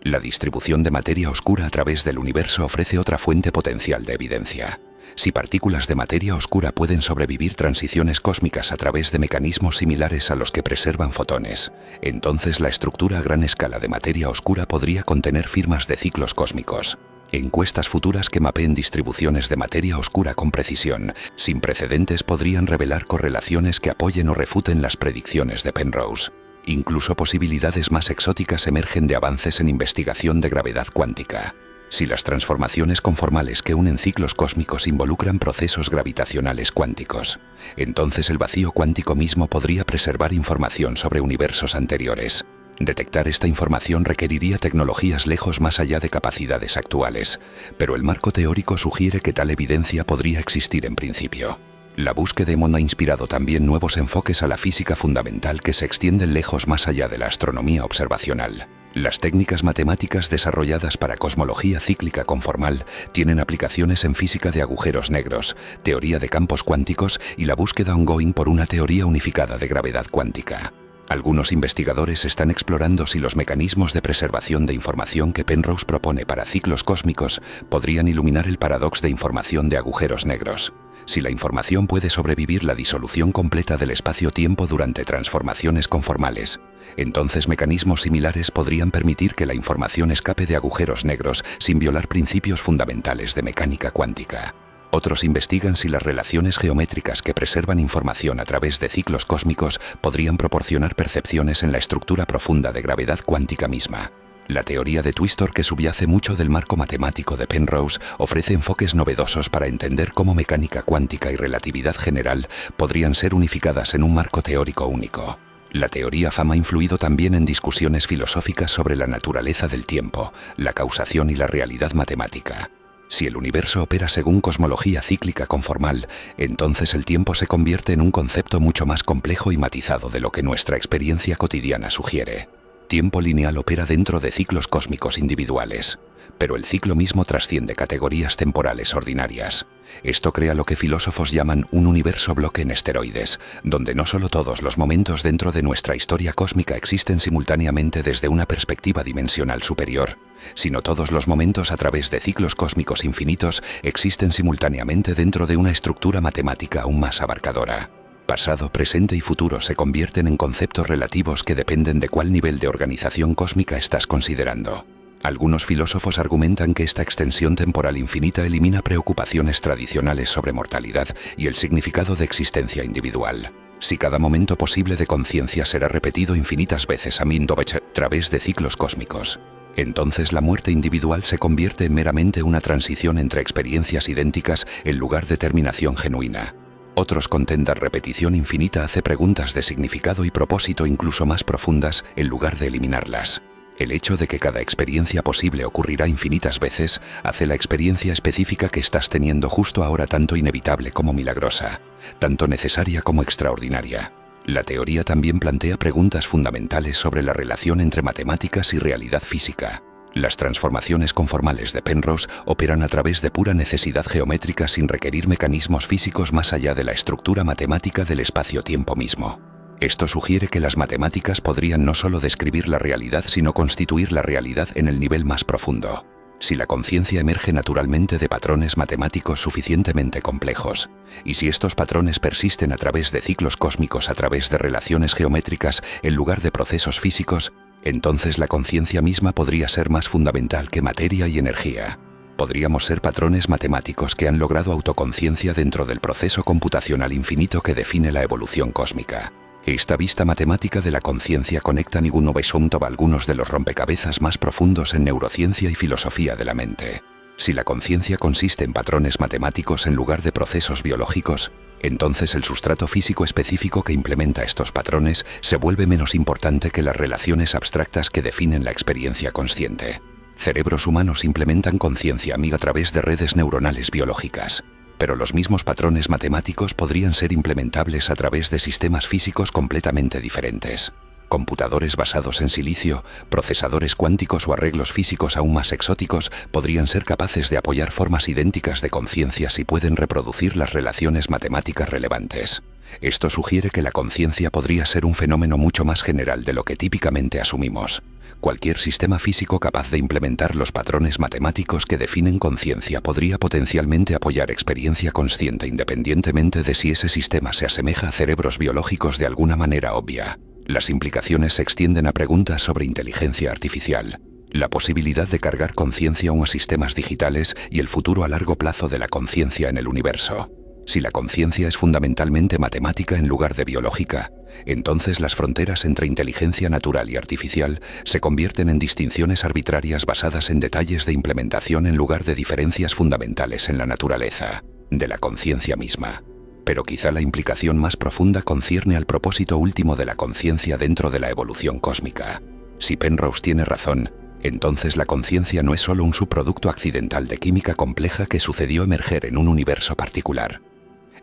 La distribución de materia oscura a través del universo ofrece otra fuente potencial de evidencia. Si partículas de materia oscura pueden sobrevivir transiciones cósmicas a través de mecanismos similares a los que preservan fotones, entonces la estructura a gran escala de materia oscura podría contener firmas de ciclos cósmicos. Encuestas futuras que mapeen distribuciones de materia oscura con precisión, sin precedentes, podrían revelar correlaciones que apoyen o refuten las predicciones de Penrose. Incluso posibilidades más exóticas emergen de avances en investigación de gravedad cuántica. Si las transformaciones conformales que unen ciclos cósmicos involucran procesos gravitacionales cuánticos, entonces el vacío cuántico mismo podría preservar información sobre universos anteriores. Detectar esta información requeriría tecnologías lejos más allá de capacidades actuales, pero el marco teórico sugiere que tal evidencia podría existir en principio. La búsqueda de Mond ha inspirado también nuevos enfoques a la física fundamental que se extienden lejos más allá de la astronomía observacional. Las técnicas matemáticas desarrolladas para cosmología cíclica conformal tienen aplicaciones en física de agujeros negros, teoría de campos cuánticos y la búsqueda ongoing por una teoría unificada de gravedad cuántica. Algunos investigadores están explorando si los mecanismos de preservación de información que Penrose propone para ciclos cósmicos podrían iluminar el paradox de información de agujeros negros. Si la información puede sobrevivir la disolución completa del espacio-tiempo durante transformaciones conformales, entonces mecanismos similares podrían permitir que la información escape de agujeros negros sin violar principios fundamentales de mecánica cuántica. Otros investigan si las relaciones geométricas que preservan información a través de ciclos cósmicos podrían proporcionar percepciones en la estructura profunda de gravedad cuántica misma. La teoría de Twistor, que subyace mucho del marco matemático de Penrose, ofrece enfoques novedosos para entender cómo mecánica cuántica y relatividad general podrían ser unificadas en un marco teórico único. La teoría FAM ha influido también en discusiones filosóficas sobre la naturaleza del tiempo, la causación y la realidad matemática. Si el universo opera según cosmología cíclica conformal, entonces el tiempo se convierte en un concepto mucho más complejo y matizado de lo que nuestra experiencia cotidiana sugiere. Tiempo lineal opera dentro de ciclos cósmicos individuales, pero el ciclo mismo trasciende categorías temporales ordinarias. Esto crea lo que filósofos llaman un universo bloque en esteroides, donde no solo todos los momentos dentro de nuestra historia cósmica existen simultáneamente desde una perspectiva dimensional superior, sino todos los momentos a través de ciclos cósmicos infinitos existen simultáneamente dentro de una estructura matemática aún más abarcadora. Pasado, presente y futuro se convierten en conceptos relativos que dependen de cuál nivel de organización cósmica estás considerando. Algunos filósofos argumentan que esta extensión temporal infinita elimina preocupaciones tradicionales sobre mortalidad y el significado de existencia individual. Si cada momento posible de conciencia será repetido infinitas veces a través de ciclos cósmicos, entonces la muerte individual se convierte en meramente una transición entre experiencias idénticas en lugar de terminación genuina. Otros contentan repetición infinita hace preguntas de significado y propósito incluso más profundas en lugar de eliminarlas. El hecho de que cada experiencia posible ocurrirá infinitas veces hace la experiencia específica que estás teniendo justo ahora tanto inevitable como milagrosa, tanto necesaria como extraordinaria. La teoría también plantea preguntas fundamentales sobre la relación entre matemáticas y realidad física. Las transformaciones conformales de Penrose operan a través de pura necesidad geométrica sin requerir mecanismos físicos más allá de la estructura matemática del espacio-tiempo mismo. Esto sugiere que las matemáticas podrían no solo describir la realidad, sino constituir la realidad en el nivel más profundo. Si la conciencia emerge naturalmente de patrones matemáticos suficientemente complejos, y si estos patrones persisten a través de ciclos cósmicos, a través de relaciones geométricas en lugar de procesos físicos, entonces la conciencia misma podría ser más fundamental que materia y energía. Podríamos ser patrones matemáticos que han logrado autoconciencia dentro del proceso computacional infinito que define la evolución cósmica. Esta vista matemática de la conciencia conecta ninguno besunto a algunos de los rompecabezas más profundos en neurociencia y filosofía de la mente. Si la conciencia consiste en patrones matemáticos en lugar de procesos biológicos, entonces el sustrato físico específico que implementa estos patrones se vuelve menos importante que las relaciones abstractas que definen la experiencia consciente. Cerebros humanos implementan conciencia a través de redes neuronales biológicas. Pero los mismos patrones matemáticos podrían ser implementables a través de sistemas físicos completamente diferentes. Computadores basados en silicio, procesadores cuánticos o arreglos físicos aún más exóticos podrían ser capaces de apoyar formas idénticas de conciencia si pueden reproducir las relaciones matemáticas relevantes. Esto sugiere que la conciencia podría ser un fenómeno mucho más general de lo que típicamente asumimos. Cualquier sistema físico capaz de implementar los patrones matemáticos que definen conciencia podría potencialmente apoyar experiencia consciente independientemente de si ese sistema se asemeja a cerebros biológicos de alguna manera obvia. Las implicaciones se extienden a preguntas sobre inteligencia artificial, la posibilidad de cargar conciencia a sistemas digitales y el futuro a largo plazo de la conciencia en el universo. Si la conciencia es fundamentalmente matemática en lugar de biológica, entonces las fronteras entre inteligencia natural y artificial se convierten en distinciones arbitrarias basadas en detalles de implementación en lugar de diferencias fundamentales en la naturaleza de la conciencia misma. Pero quizá la implicación más profunda concierne al propósito último de la conciencia dentro de la evolución cósmica. Si Penrose tiene razón, entonces la conciencia no es solo un subproducto accidental de química compleja que sucedió emerger en un universo particular.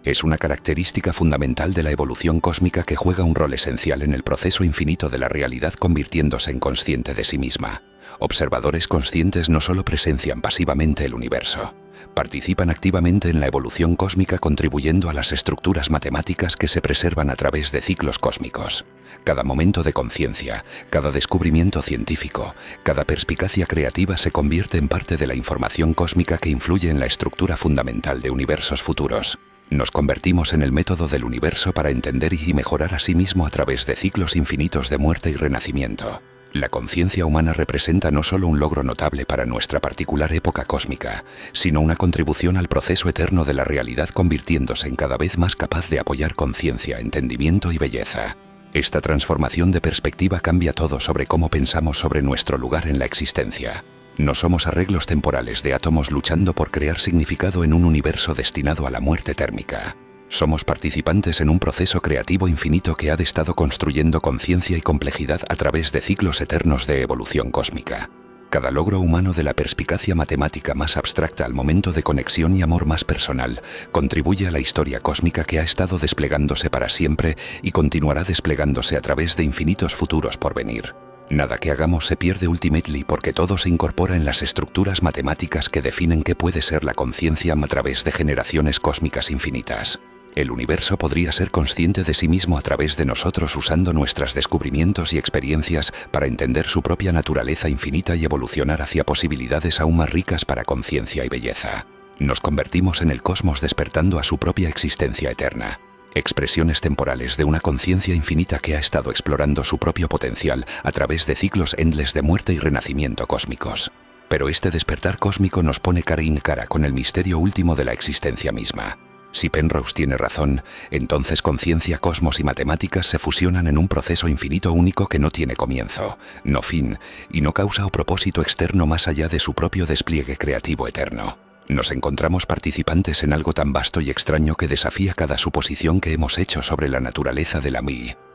Es una característica fundamental de la evolución cósmica que juega un rol esencial en el proceso infinito de la realidad, convirtiéndose en consciente de sí misma. Observadores conscientes no solo presencian pasivamente el universo, participan activamente en la evolución cósmica, contribuyendo a las estructuras matemáticas que se preservan a través de ciclos cósmicos. Cada momento de conciencia, cada descubrimiento científico, cada perspicacia creativa se convierte en parte de la información cósmica que influye en la estructura fundamental de universos futuros. Nos convertimos en el método del universo para entender y mejorar a sí mismo a través de ciclos infinitos de muerte y renacimiento. La conciencia humana representa no solo un logro notable para nuestra particular época cósmica, sino una contribución al proceso eterno de la realidad, convirtiéndose en cada vez más capaz de apoyar conciencia, entendimiento y belleza. Esta transformación de perspectiva cambia todo sobre cómo pensamos sobre nuestro lugar en la existencia. No somos arreglos temporales de átomos luchando por crear significado en un universo destinado a la muerte térmica. Somos participantes en un proceso creativo infinito que ha estado construyendo conciencia y complejidad a través de ciclos eternos de evolución cósmica. Cada logro humano, de la perspicacia matemática más abstracta al momento de conexión y amor más personal, contribuye a la historia cósmica que ha estado desplegándose para siempre y continuará desplegándose a través de infinitos futuros por venir. Nada que hagamos se pierde ultimately, porque todo se incorpora en las estructuras matemáticas que definen qué puede ser la conciencia a través de generaciones cósmicas infinitas. El universo podría ser consciente de sí mismo a través de nosotros, usando nuestros descubrimientos y experiencias para entender su propia naturaleza infinita y evolucionar hacia posibilidades aún más ricas para conciencia y belleza. Nos convertimos en el cosmos, despertando a su propia existencia eterna. Expresiones temporales de una conciencia infinita que ha estado explorando su propio potencial a través de ciclos endless de muerte y renacimiento cósmicos. Pero este despertar cósmico nos pone cara a cara con el misterio último de la existencia misma. Si Penrose tiene razón, entonces conciencia, cosmos y matemáticas se fusionan en un proceso infinito único que no tiene comienzo, no fin, y no causa o propósito externo más allá de su propio despliegue creativo eterno. Nos encontramos participantes en algo tan vasto y extraño que desafía cada suposición que hemos hecho sobre la naturaleza de la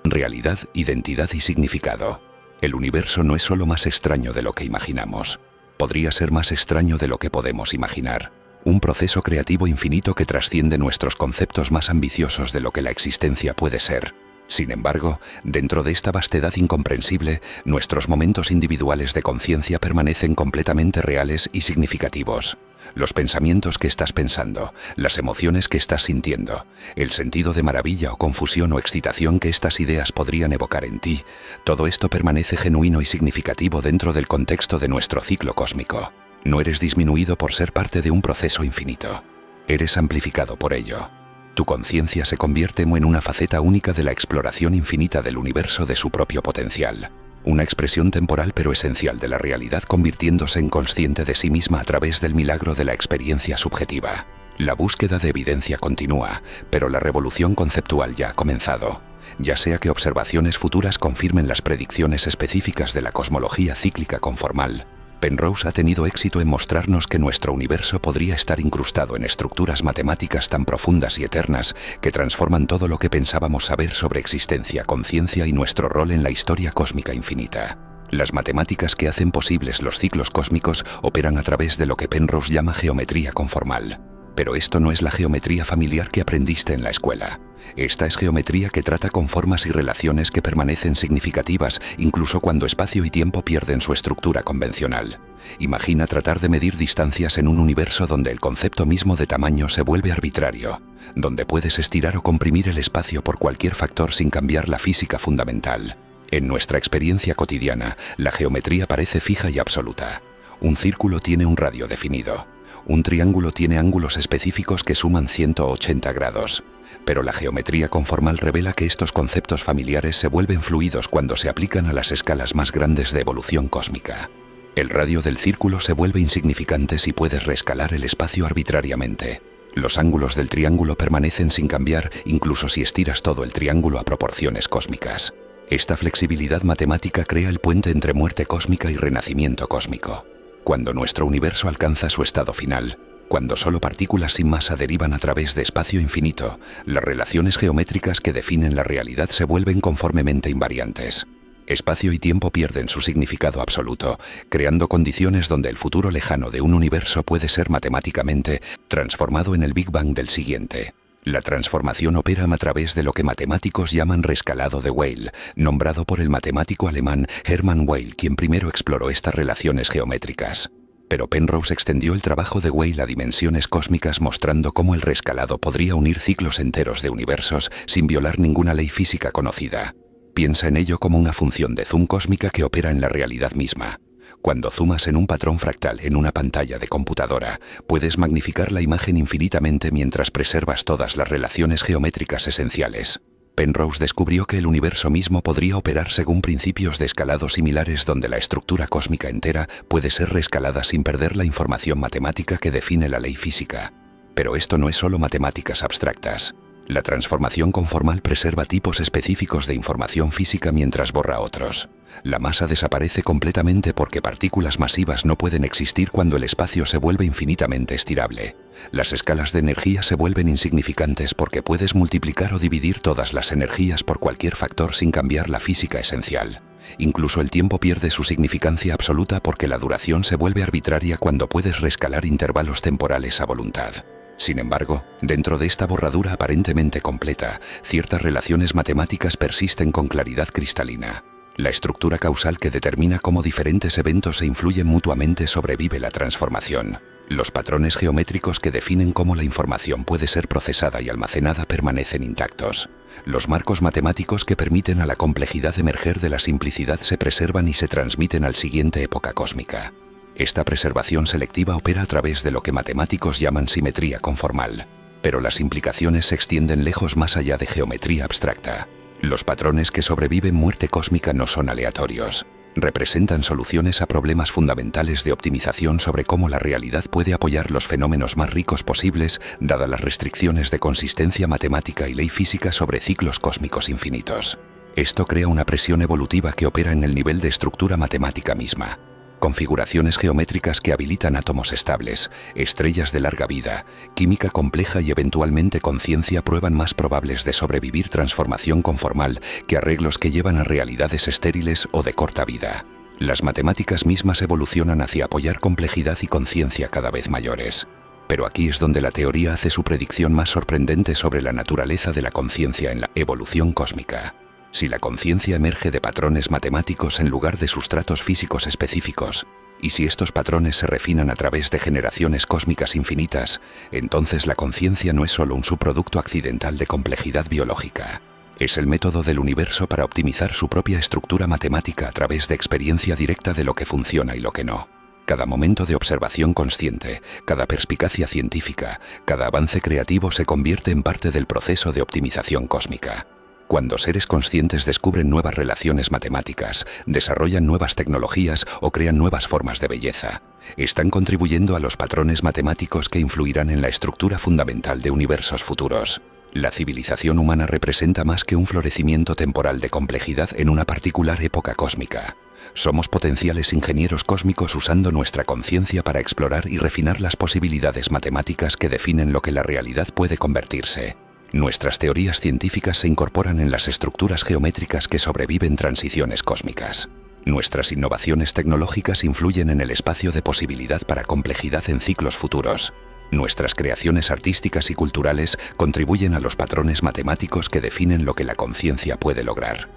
realidad, identidad y significado. El universo no es solo más extraño de lo que imaginamos. Podría ser más extraño de lo que podemos imaginar. Un proceso creativo infinito que trasciende nuestros conceptos más ambiciosos de lo que la existencia puede ser. Sin embargo, dentro de esta vastedad incomprensible, nuestros momentos individuales de conciencia permanecen completamente reales y significativos. los pensamientos que estás pensando, las emociones que estás sintiendo, el sentido de maravilla o confusión o excitación que estas ideas podrían evocar en ti, todo esto permanece genuino y significativo dentro del contexto de nuestro ciclo cósmico. No eres disminuido por ser parte de un proceso infinito. Eres amplificado por ello. Tu conciencia se convierte en una faceta única de la exploración infinita del universo de su propio potencial. Una expresión temporal pero esencial de la realidad convirtiéndose en consciente de sí misma a través del milagro de la experiencia subjetiva. La búsqueda de evidencia continúa, pero la revolución conceptual ya ha comenzado. Ya sea que observaciones futuras confirmen las predicciones específicas de la cosmología cíclica conformal, Penrose ha tenido éxito en mostrarnos que nuestro universo podría estar incrustado en estructuras matemáticas tan profundas y eternas que transforman todo lo que pensábamos saber sobre existencia, conciencia y nuestro rol en la historia cósmica infinita. Las matemáticas que hacen posibles los ciclos cósmicos operan a través de lo que Penrose llama geometría conformal. Pero esto no es la geometría familiar que aprendiste en la escuela. Esta es geometría que trata con formas y relaciones que permanecen significativas incluso cuando espacio y tiempo pierden su estructura convencional. Imagina tratar de medir distancias en un universo donde el concepto mismo de tamaño se vuelve arbitrario, donde puedes estirar o comprimir el espacio por cualquier factor sin cambiar la física fundamental. En nuestra experiencia cotidiana, la geometría parece fija y absoluta. Un círculo tiene un radio definido. Un triángulo tiene ángulos específicos que suman 180 grados. Pero la geometría conformal revela que estos conceptos familiares se vuelven fluidos cuando se aplican a las escalas más grandes de evolución cósmica. El radio del círculo se vuelve insignificante si puedes reescalar el espacio arbitrariamente. Los ángulos del triángulo permanecen sin cambiar incluso si estiras todo el triángulo a proporciones cósmicas. Esta flexibilidad matemática crea el puente entre muerte cósmica y renacimiento cósmico. Cuando nuestro universo alcanza su estado final, cuando solo partículas sin masa derivan a través de espacio infinito, las relaciones geométricas que definen la realidad se vuelven conformemente invariantes. Espacio y tiempo pierden su significado absoluto, creando condiciones donde el futuro lejano de un universo puede ser matemáticamente transformado en el Big Bang del siguiente. La transformación opera a través de lo que matemáticos llaman reescalado de Weyl, nombrado por el matemático alemán Hermann Weyl, quien primero exploró estas relaciones geométricas. Pero Penrose extendió el trabajo de Weyl a dimensiones cósmicas mostrando cómo el reescalado podría unir ciclos enteros de universos sin violar ninguna ley física conocida. Piensa en ello como una función de zoom cósmica que opera en la realidad misma. Cuando zoomas en un patrón fractal en una pantalla de computadora, puedes magnificar la imagen infinitamente mientras preservas todas las relaciones geométricas esenciales. Penrose descubrió que el universo mismo podría operar según principios de escalado similares donde la estructura cósmica entera puede ser reescalada sin perder la información matemática que define la ley física. Pero esto no es solo matemáticas abstractas. La transformación conformal preserva tipos específicos de información física mientras borra otros. La masa desaparece completamente porque partículas masivas no pueden existir cuando el espacio se vuelve infinitamente estirable. Las escalas de energía se vuelven insignificantes porque puedes multiplicar o dividir todas las energías por cualquier factor sin cambiar la física esencial. Incluso el tiempo pierde su significancia absoluta porque la duración se vuelve arbitraria cuando puedes reescalar intervalos temporales a voluntad. Sin embargo, dentro de esta borradura aparentemente completa, ciertas relaciones matemáticas persisten con claridad cristalina. La estructura causal que determina cómo diferentes eventos se influyen mutuamente sobrevive la transformación. Los patrones geométricos que definen cómo la información puede ser procesada y almacenada permanecen intactos. Los marcos matemáticos que permiten a la complejidad emerger de la simplicidad se preservan y se transmiten al siguiente época cósmica. Esta preservación selectiva opera a través de lo que matemáticos llaman simetría conformal, pero las implicaciones se extienden lejos más allá de geometría abstracta. Los patrones que sobreviven muerte cósmica no son aleatorios. Representan soluciones a problemas fundamentales de optimización sobre cómo la realidad puede apoyar los fenómenos más ricos posibles, dadas las restricciones de consistencia matemática y ley física sobre ciclos cósmicos infinitos. Esto crea una presión evolutiva que opera en el nivel de estructura matemática misma. Configuraciones geométricas que habilitan átomos estables, estrellas de larga vida, química compleja y eventualmente conciencia prueban más probables de sobrevivir transformación conformal que arreglos que llevan a realidades estériles o de corta vida. Las matemáticas mismas evolucionan hacia apoyar complejidad y conciencia cada vez mayores. Pero aquí es donde la teoría hace su predicción más sorprendente sobre la naturaleza de la conciencia en la evolución cósmica. Si la conciencia emerge de patrones matemáticos en lugar de sustratos físicos específicos, y si estos patrones se refinan a través de generaciones cósmicas infinitas, entonces la conciencia no es solo un subproducto accidental de complejidad biológica. Es el método del universo para optimizar su propia estructura matemática a través de experiencia directa de lo que funciona y lo que no. Cada momento de observación consciente, cada perspicacia científica, cada avance creativo se convierte en parte del proceso de optimización cósmica. Cuando seres conscientes descubren nuevas relaciones matemáticas, desarrollan nuevas tecnologías o crean nuevas formas de belleza, están contribuyendo a los patrones matemáticos que influirán en la estructura fundamental de universos futuros. La civilización humana representa más que un florecimiento temporal de complejidad en una particular época cósmica. Somos potenciales ingenieros cósmicos usando nuestra conciencia para explorar y refinar las posibilidades matemáticas que definen lo que la realidad puede convertirse. Nuestras teorías científicas se incorporan en las estructuras geométricas que sobreviven transiciones cósmicas. Nuestras innovaciones tecnológicas influyen en el espacio de posibilidad para complejidad en ciclos futuros. Nuestras creaciones artísticas y culturales contribuyen a los patrones matemáticos que definen lo que la conciencia puede lograr.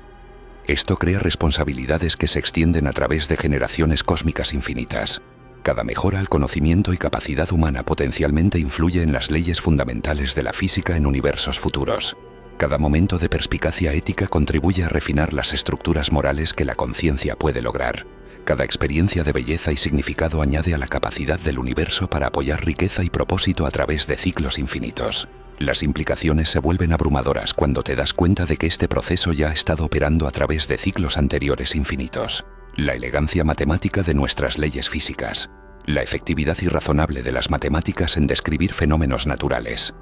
Esto crea responsabilidades que se extienden a través de generaciones cósmicas infinitas. Cada mejora al conocimiento y capacidad humana potencialmente influye en las leyes fundamentales de la física en universos futuros. Cada momento de perspicacia ética contribuye a refinar las estructuras morales que la conciencia puede lograr. Cada experiencia de belleza y significado añade a la capacidad del universo para apoyar riqueza y propósito a través de ciclos infinitos. Las implicaciones se vuelven abrumadoras cuando te das cuenta de que este proceso ya ha estado operando a través de ciclos anteriores infinitos. La elegancia matemática de nuestras leyes físicas. La efectividad irrazonable de las matemáticas en describir fenómenos naturales.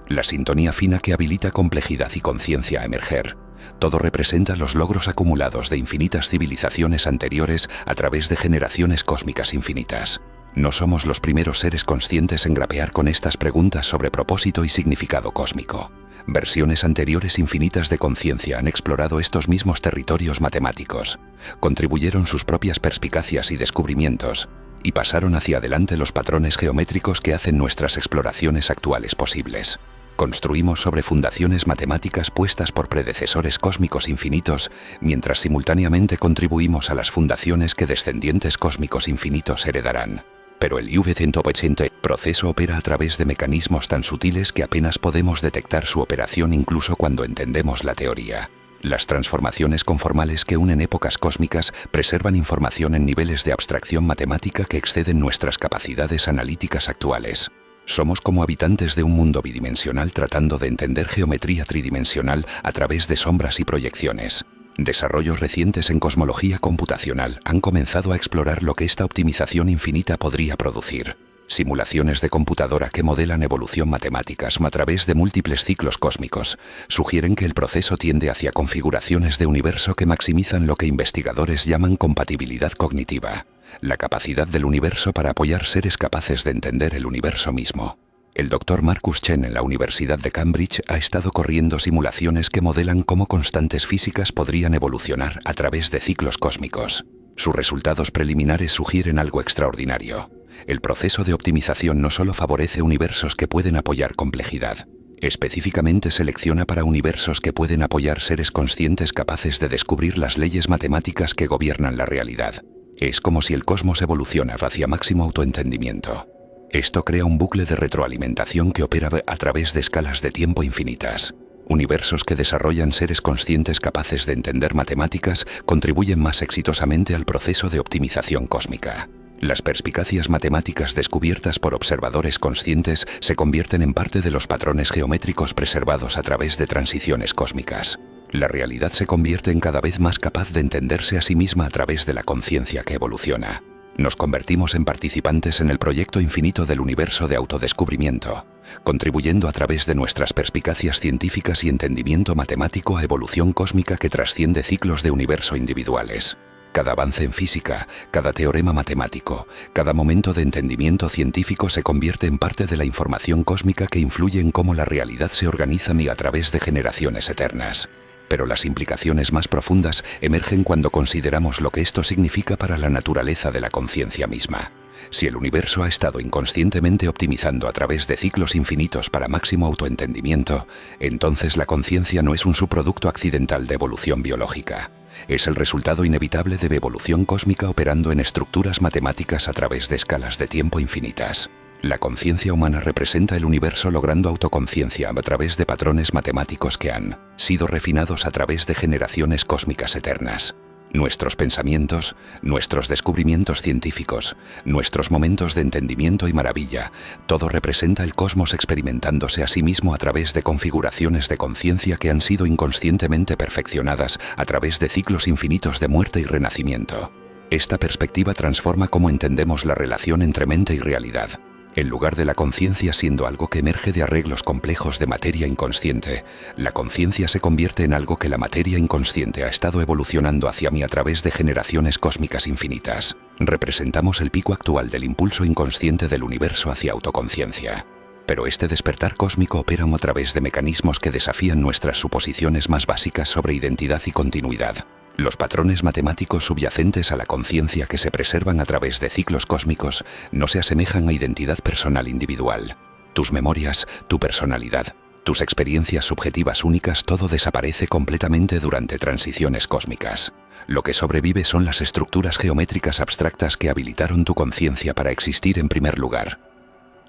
La sintonía fina que habilita complejidad y conciencia a emerger. Todo representa los logros acumulados de infinitas civilizaciones anteriores a través de generaciones cósmicas infinitas. No somos los primeros seres conscientes en grapear con estas preguntas sobre propósito y significado cósmico. Versiones anteriores infinitas de conciencia han explorado estos mismos territorios matemáticos, contribuyeron sus propias perspicacias y descubrimientos, y pasaron hacia adelante los patrones geométricos que hacen nuestras exploraciones actuales posibles. Construimos sobre fundaciones matemáticas puestas por predecesores cósmicos infinitos, mientras simultáneamente contribuimos a las fundaciones que descendientes cósmicos infinitos heredarán. Pero el V180 proceso opera a través de mecanismos tan sutiles que apenas podemos detectar su operación incluso cuando entendemos la teoría. Las transformaciones conformales que unen épocas cósmicas preservan información en niveles de abstracción matemática que exceden nuestras capacidades analíticas actuales. Somos como habitantes de un mundo bidimensional tratando de entender geometría tridimensional a través de sombras y proyecciones. Desarrollos recientes en cosmología computacional han comenzado a explorar lo que esta optimización infinita podría producir. Simulaciones de computadora que modelan evolución matemáticas a través de múltiples ciclos cósmicos sugieren que el proceso tiende hacia configuraciones de universo que maximizan lo que investigadores llaman compatibilidad cognitiva, la capacidad del universo para apoyar seres capaces de entender el universo mismo. El Dr. Marcus Chen en la Universidad de Cambridge ha estado corriendo simulaciones que modelan cómo constantes físicas podrían evolucionar a través de ciclos cósmicos. Sus resultados preliminares sugieren algo extraordinario. El proceso de optimización no solo favorece universos que pueden apoyar complejidad, específicamente selecciona para universos que pueden apoyar seres conscientes capaces de descubrir las leyes matemáticas que gobiernan la realidad. Es como si el cosmos evoluciona hacia máximo autoentendimiento. Esto crea un bucle de retroalimentación que opera a través de escalas de tiempo infinitas. Universos que desarrollan seres conscientes capaces de entender matemáticas contribuyen más exitosamente al proceso de optimización cósmica. Las perspicacias matemáticas descubiertas por observadores conscientes se convierten en parte de los patrones geométricos preservados a través de transiciones cósmicas. La realidad se convierte en cada vez más capaz de entenderse a sí misma a través de la conciencia que evoluciona. Nos convertimos en participantes en el proyecto infinito del universo de autodescubrimiento, contribuyendo a través de nuestras perspicacias científicas y entendimiento matemático a evolución cósmica que trasciende ciclos de universo individuales. Cada avance en física, cada teorema matemático, cada momento de entendimiento científico se convierte en parte de la información cósmica que influye en cómo la realidad se organiza y a través de generaciones eternas. Pero las implicaciones más profundas emergen cuando consideramos lo que esto significa para la naturaleza de la conciencia misma. Si el universo ha estado inconscientemente optimizando a través de ciclos infinitos para máximo autoentendimiento, entonces la conciencia no es un subproducto accidental de evolución biológica. Es el resultado inevitable de evolución cósmica operando en estructuras matemáticas a través de escalas de tiempo infinitas. La conciencia humana representa el universo logrando autoconciencia a través de patrones matemáticos que han sido refinados a través de generaciones cósmicas eternas. Nuestros pensamientos, nuestros descubrimientos científicos, nuestros momentos de entendimiento y maravilla, todo representa el cosmos experimentándose a sí mismo a través de configuraciones de conciencia que han sido inconscientemente perfeccionadas a través de ciclos infinitos de muerte y renacimiento. Esta perspectiva transforma cómo entendemos la relación entre mente y realidad. En lugar de la conciencia siendo algo que emerge de arreglos complejos de materia inconsciente, la conciencia se convierte en algo que la materia inconsciente ha estado evolucionando hacia mí a través de generaciones cósmicas infinitas. Representamos el pico actual del impulso inconsciente del universo hacia autoconciencia. Pero este despertar cósmico opera a través de mecanismos que desafían nuestras suposiciones más básicas sobre identidad y continuidad. Los patrones matemáticos subyacentes a la conciencia que se preservan a través de ciclos cósmicos no se asemejan a identidad personal individual. Tus memorias, tu personalidad, tus experiencias subjetivas únicas, todo desaparece completamente durante transiciones cósmicas. Lo que sobrevive son las estructuras geométricas abstractas que habilitaron tu conciencia para existir en primer lugar.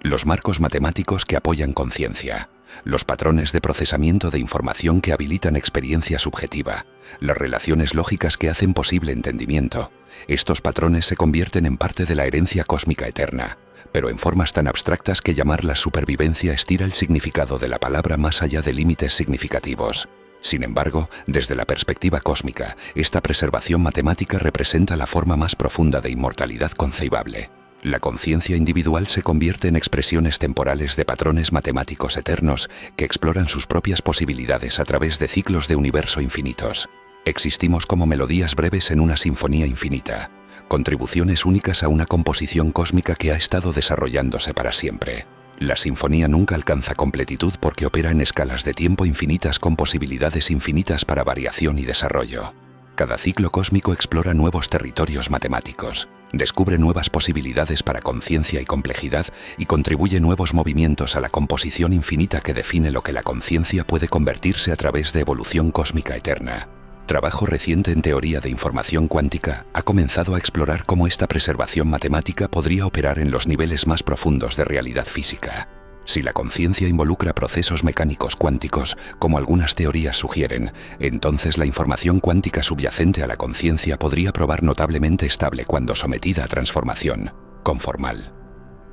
Los marcos matemáticos que apoyan conciencia. Los patrones de procesamiento de información que habilitan experiencia subjetiva, las relaciones lógicas que hacen posible entendimiento. Estos patrones se convierten en parte de la herencia cósmica eterna, pero en formas tan abstractas que llamarlas supervivencia estira el significado de la palabra más allá de límites significativos. Sin embargo, desde la perspectiva cósmica, esta preservación matemática representa la forma más profunda de inmortalidad conceivable. La conciencia individual se convierte en expresiones temporales de patrones matemáticos eternos que exploran sus propias posibilidades a través de ciclos de universo infinitos. Existimos como melodías breves en una sinfonía infinita, contribuciones únicas a una composición cósmica que ha estado desarrollándose para siempre. La sinfonía nunca alcanza completitud porque opera en escalas de tiempo infinitas con posibilidades infinitas para variación y desarrollo. Cada ciclo cósmico explora nuevos territorios matemáticos, descubre nuevas posibilidades para conciencia y complejidad y contribuye nuevos movimientos a la composición infinita que define lo que la conciencia puede convertirse a través de evolución cósmica eterna. Trabajo reciente en teoría de información cuántica ha comenzado a explorar cómo esta preservación matemática podría operar en los niveles más profundos de realidad física. Si la conciencia involucra procesos mecánicos cuánticos, como algunas teorías sugieren, entonces la información cuántica subyacente a la conciencia podría probar notablemente estable cuando sometida a transformación conformal.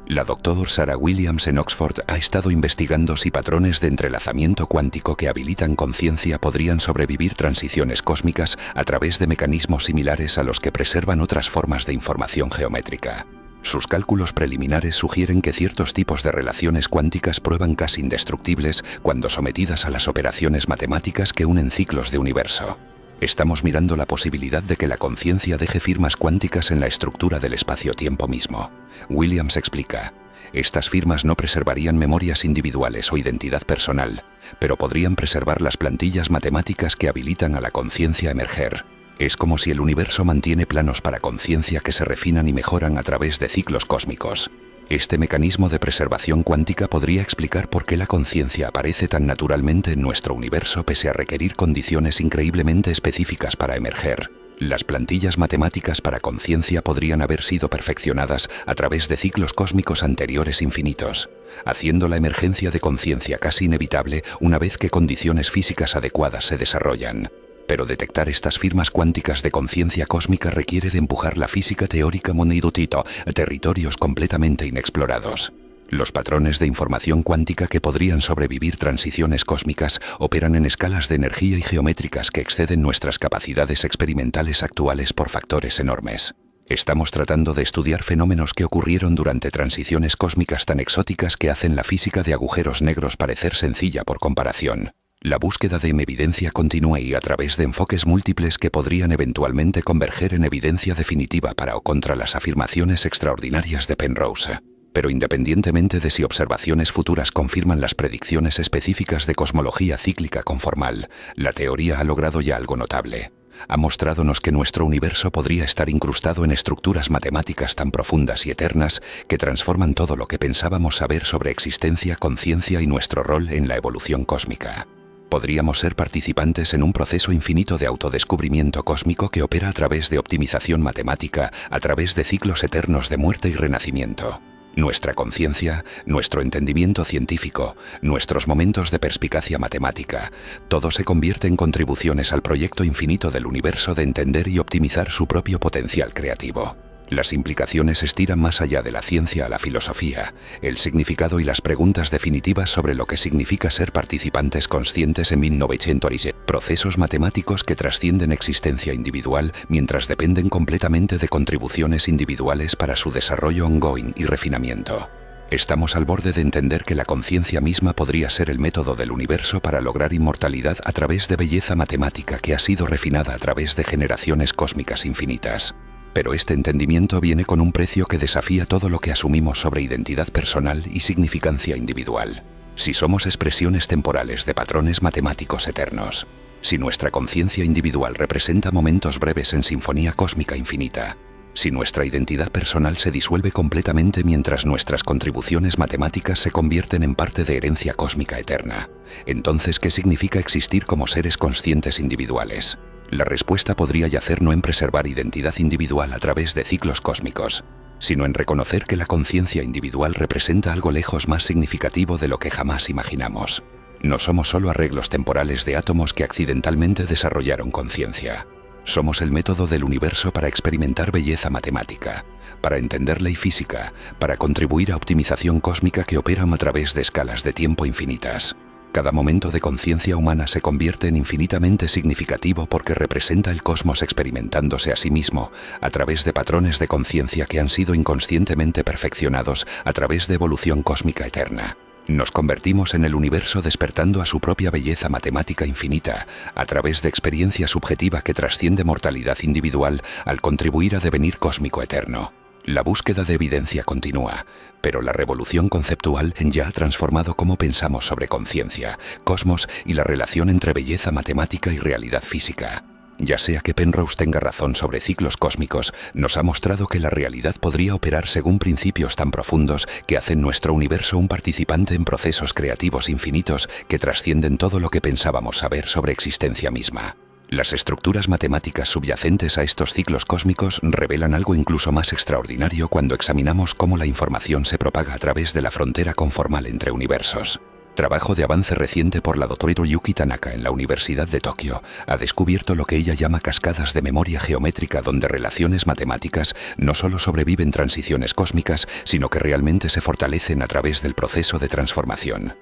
La Dr. Sarah Williams en Oxford ha estado investigando si patrones de entrelazamiento cuántico que habilitan conciencia podrían sobrevivir transiciones cósmicas a través de mecanismos similares a los que preservan otras formas de información geométrica. Sus cálculos preliminares sugieren que ciertos tipos de relaciones cuánticas prueban casi indestructibles cuando sometidas a las operaciones matemáticas que unen ciclos de universo. Estamos mirando la posibilidad de que la conciencia deje firmas cuánticas en la estructura del espacio-tiempo mismo. Williams explica, estas firmas no preservarían memorias individuales o identidad personal, pero podrían preservar las plantillas matemáticas que habilitan a la conciencia a emerger. Es como si el universo mantiene planos para conciencia que se refinan y mejoran a través de ciclos cósmicos. Este mecanismo de preservación cuántica podría explicar por qué la conciencia aparece tan naturalmente en nuestro universo pese a requerir condiciones increíblemente específicas para emerger. Las plantillas matemáticas para conciencia podrían haber sido perfeccionadas a través de ciclos cósmicos anteriores infinitos, haciendo la emergencia de conciencia casi inevitable una vez que condiciones físicas adecuadas se desarrollan. Pero detectar estas firmas cuánticas de conciencia cósmica requiere de empujar la física teórica monidutito a territorios completamente inexplorados. Los patrones de información cuántica que podrían sobrevivir transiciones cósmicas operan en escalas de energía y geométricas que exceden nuestras capacidades experimentales actuales por factores enormes. Estamos tratando de estudiar fenómenos que ocurrieron durante transiciones cósmicas tan exóticas que hacen la física de agujeros negros parecer sencilla por comparación. La búsqueda de evidencia continúa y a través de enfoques múltiples que podrían eventualmente converger en evidencia definitiva para o contra las afirmaciones extraordinarias de Penrose. Pero independientemente de si observaciones futuras confirman las predicciones específicas de cosmología cíclica conformal, la teoría ha logrado ya algo notable. Ha mostrádonos que nuestro universo podría estar incrustado en estructuras matemáticas tan profundas y eternas que transforman todo lo que pensábamos saber sobre existencia, conciencia y nuestro rol en la evolución cósmica. Podríamos ser participantes en un proceso infinito de autodescubrimiento cósmico que opera a través de optimización matemática, a través de ciclos eternos de muerte y renacimiento. Nuestra conciencia, nuestro entendimiento científico, nuestros momentos de perspicacia matemática, todo se convierte en contribuciones al proyecto infinito del universo de entender y optimizar su propio potencial creativo. Las implicaciones estiran más allá de la ciencia a la filosofía, el significado y las preguntas definitivas sobre lo que significa ser participantes conscientes en 1910. Procesos matemáticos que trascienden existencia individual mientras dependen completamente de contribuciones individuales para su desarrollo ongoing y refinamiento. Estamos al borde de entender que la conciencia misma podría ser el método del universo para lograr inmortalidad a través de belleza matemática que ha sido refinada a través de generaciones cósmicas infinitas. Pero este entendimiento viene con un precio que desafía todo lo que asumimos sobre identidad personal y significancia individual. Si somos expresiones temporales de patrones matemáticos eternos, si nuestra conciencia individual representa momentos breves en sinfonía cósmica infinita, si nuestra identidad personal se disuelve completamente mientras nuestras contribuciones matemáticas se convierten en parte de herencia cósmica eterna, entonces, ¿qué significa existir como seres conscientes individuales? La respuesta podría yacer no en preservar identidad individual a través de ciclos cósmicos, sino en reconocer que la conciencia individual representa algo lejos más significativo de lo que jamás imaginamos. No somos solo arreglos temporales de átomos que accidentalmente desarrollaron conciencia. Somos el método del universo para experimentar belleza matemática, para entender ley física, para contribuir a optimización cósmica que operan a través de escalas de tiempo infinitas. Cada momento de conciencia humana se convierte en infinitamente significativo porque representa el cosmos experimentándose a sí mismo a través de patrones de conciencia que han sido inconscientemente perfeccionados a través de evolución cósmica eterna. Nos convertimos en el universo despertando a su propia belleza matemática infinita a través de experiencia subjetiva que trasciende mortalidad individual al contribuir a devenir cósmico eterno. La búsqueda de evidencia continúa, pero la revolución conceptual ya ha transformado cómo pensamos sobre conciencia, cosmos y la relación entre belleza matemática y realidad física. Ya sea que Penrose tenga razón sobre ciclos cósmicos, nos ha mostrado que la realidad podría operar según principios tan profundos que hacen nuestro universo un participante en procesos creativos infinitos que trascienden todo lo que pensábamos saber sobre existencia misma. Las estructuras matemáticas subyacentes a estos ciclos cósmicos revelan algo incluso más extraordinario cuando examinamos cómo la información se propaga a través de la frontera conformal entre universos. Trabajo de avance reciente por la doctora Yuki Tanaka en la Universidad de Tokio ha descubierto lo que ella llama cascadas de memoria geométrica donde relaciones matemáticas no solo sobreviven transiciones cósmicas, sino que realmente se fortalecen a través del proceso de transformación.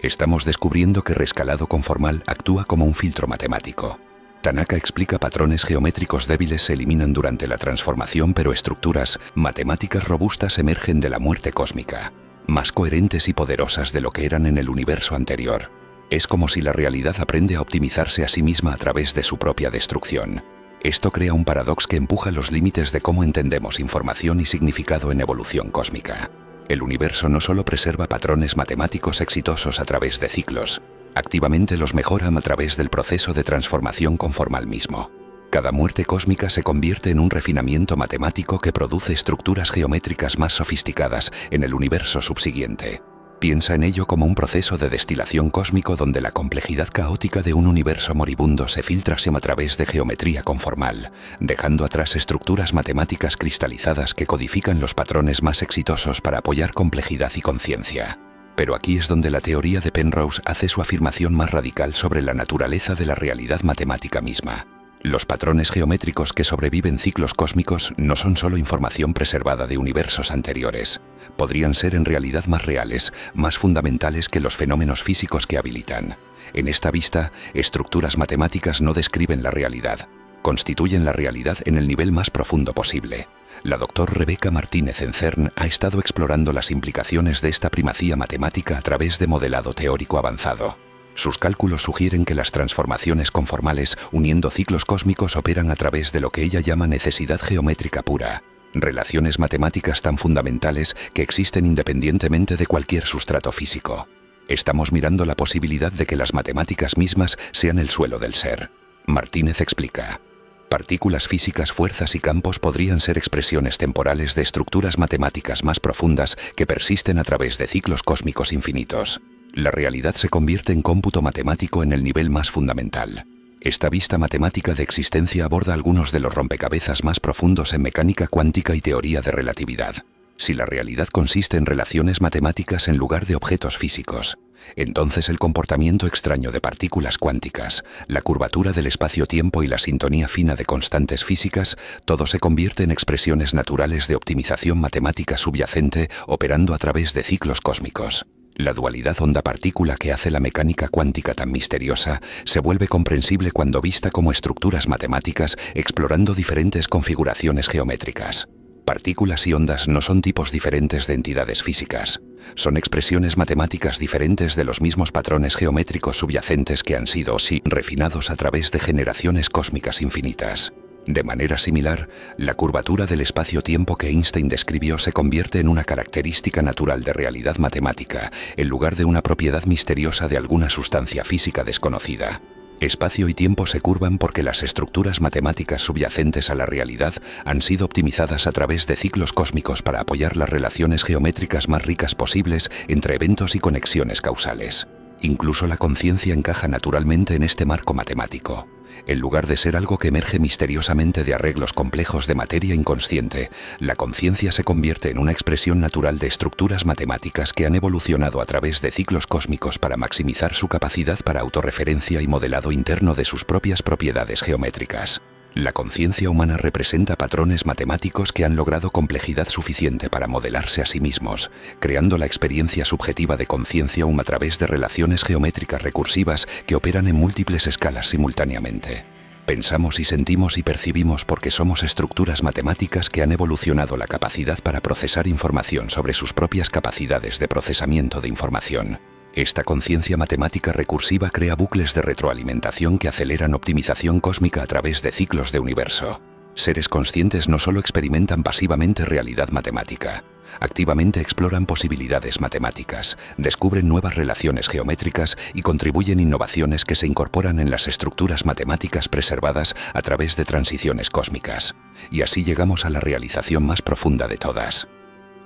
Estamos descubriendo que rescalado conformal actúa como un filtro matemático. Tanaka explica patrones geométricos débiles se eliminan durante la transformación, pero estructuras matemáticas robustas emergen de la muerte cósmica, más coherentes y poderosas de lo que eran en el universo anterior. Es como si la realidad aprende a optimizarse a sí misma a través de su propia destrucción. Esto crea un paradoxo que empuja los límites de cómo entendemos información y significado en evolución cósmica. El universo no solo preserva patrones matemáticos exitosos a través de ciclos, activamente los mejora a través del proceso de transformación conformal mismo. Cada muerte cósmica se convierte en un refinamiento matemático que produce estructuras geométricas más sofisticadas en el universo subsiguiente. Piensa en ello como un proceso de destilación cósmico donde la complejidad caótica de un universo moribundo se filtra a través de geometría conformal, dejando atrás estructuras matemáticas cristalizadas que codifican los patrones más exitosos para apoyar complejidad y conciencia. Pero aquí es donde la teoría de Penrose hace su afirmación más radical sobre la naturaleza de la realidad matemática misma. Los patrones geométricos que sobreviven ciclos cósmicos no son solo información preservada de universos anteriores. Podrían ser en realidad más reales, más fundamentales que los fenómenos físicos que habilitan. En esta vista, estructuras matemáticas no describen la realidad, constituyen la realidad en el nivel más profundo posible. La doctora Rebecca Martínez en CERN ha estado explorando las implicaciones de esta primacía matemática a través de modelado teórico avanzado. Sus cálculos sugieren que las transformaciones conformales uniendo ciclos cósmicos operan a través de lo que ella llama necesidad geométrica pura. Relaciones matemáticas tan fundamentales que existen independientemente de cualquier sustrato físico. Estamos mirando la posibilidad de que las matemáticas mismas sean el suelo del ser. Martínez explica. Partículas físicas, fuerzas y campos podrían ser expresiones temporales de estructuras matemáticas más profundas que persisten a través de ciclos cósmicos infinitos. La realidad se convierte en cómputo matemático en el nivel más fundamental. Esta vista matemática de existencia aborda algunos de los rompecabezas más profundos en mecánica cuántica y teoría de relatividad. Si la realidad consiste en relaciones matemáticas en lugar de objetos físicos, entonces el comportamiento extraño de partículas cuánticas, la curvatura del espacio-tiempo y la sintonía fina de constantes físicas, todo se convierte en expresiones naturales de optimización matemática subyacente operando a través de ciclos cósmicos. La dualidad onda-partícula que hace la mecánica cuántica tan misteriosa se vuelve comprensible cuando vista como estructuras matemáticas explorando diferentes configuraciones geométricas. Partículas y ondas no son tipos diferentes de entidades físicas. Son expresiones matemáticas diferentes de los mismos patrones geométricos subyacentes que han sido, sí, refinados a través de generaciones cósmicas infinitas. De manera similar, la curvatura del espacio-tiempo que Einstein describió se convierte en una característica natural de realidad matemática, en lugar de una propiedad misteriosa de alguna sustancia física desconocida. Espacio y tiempo se curvan porque las estructuras matemáticas subyacentes a la realidad han sido optimizadas a través de ciclos cósmicos para apoyar las relaciones geométricas más ricas posibles entre eventos y conexiones causales. Incluso la conciencia encaja naturalmente en este marco matemático. En lugar de ser algo que emerge misteriosamente de arreglos complejos de materia inconsciente, la conciencia se convierte en una expresión natural de estructuras matemáticas que han evolucionado a través de ciclos cósmicos para maximizar su capacidad para autorreferencia y modelado interno de sus propias propiedades geométricas. La conciencia humana representa patrones matemáticos que han logrado complejidad suficiente para modelarse a sí mismos, creando la experiencia subjetiva de conciencia a través de relaciones geométricas recursivas que operan en múltiples escalas simultáneamente. Pensamos y sentimos y percibimos porque somos estructuras matemáticas que han evolucionado la capacidad para procesar información sobre sus propias capacidades de procesamiento de información. Esta conciencia matemática recursiva crea bucles de retroalimentación que aceleran optimización cósmica a través de ciclos de universo. Seres conscientes no solo experimentan pasivamente realidad matemática, activamente exploran posibilidades matemáticas, descubren nuevas relaciones geométricas y contribuyen innovaciones que se incorporan en las estructuras matemáticas preservadas a través de transiciones cósmicas. Y así llegamos a la realización más profunda de todas.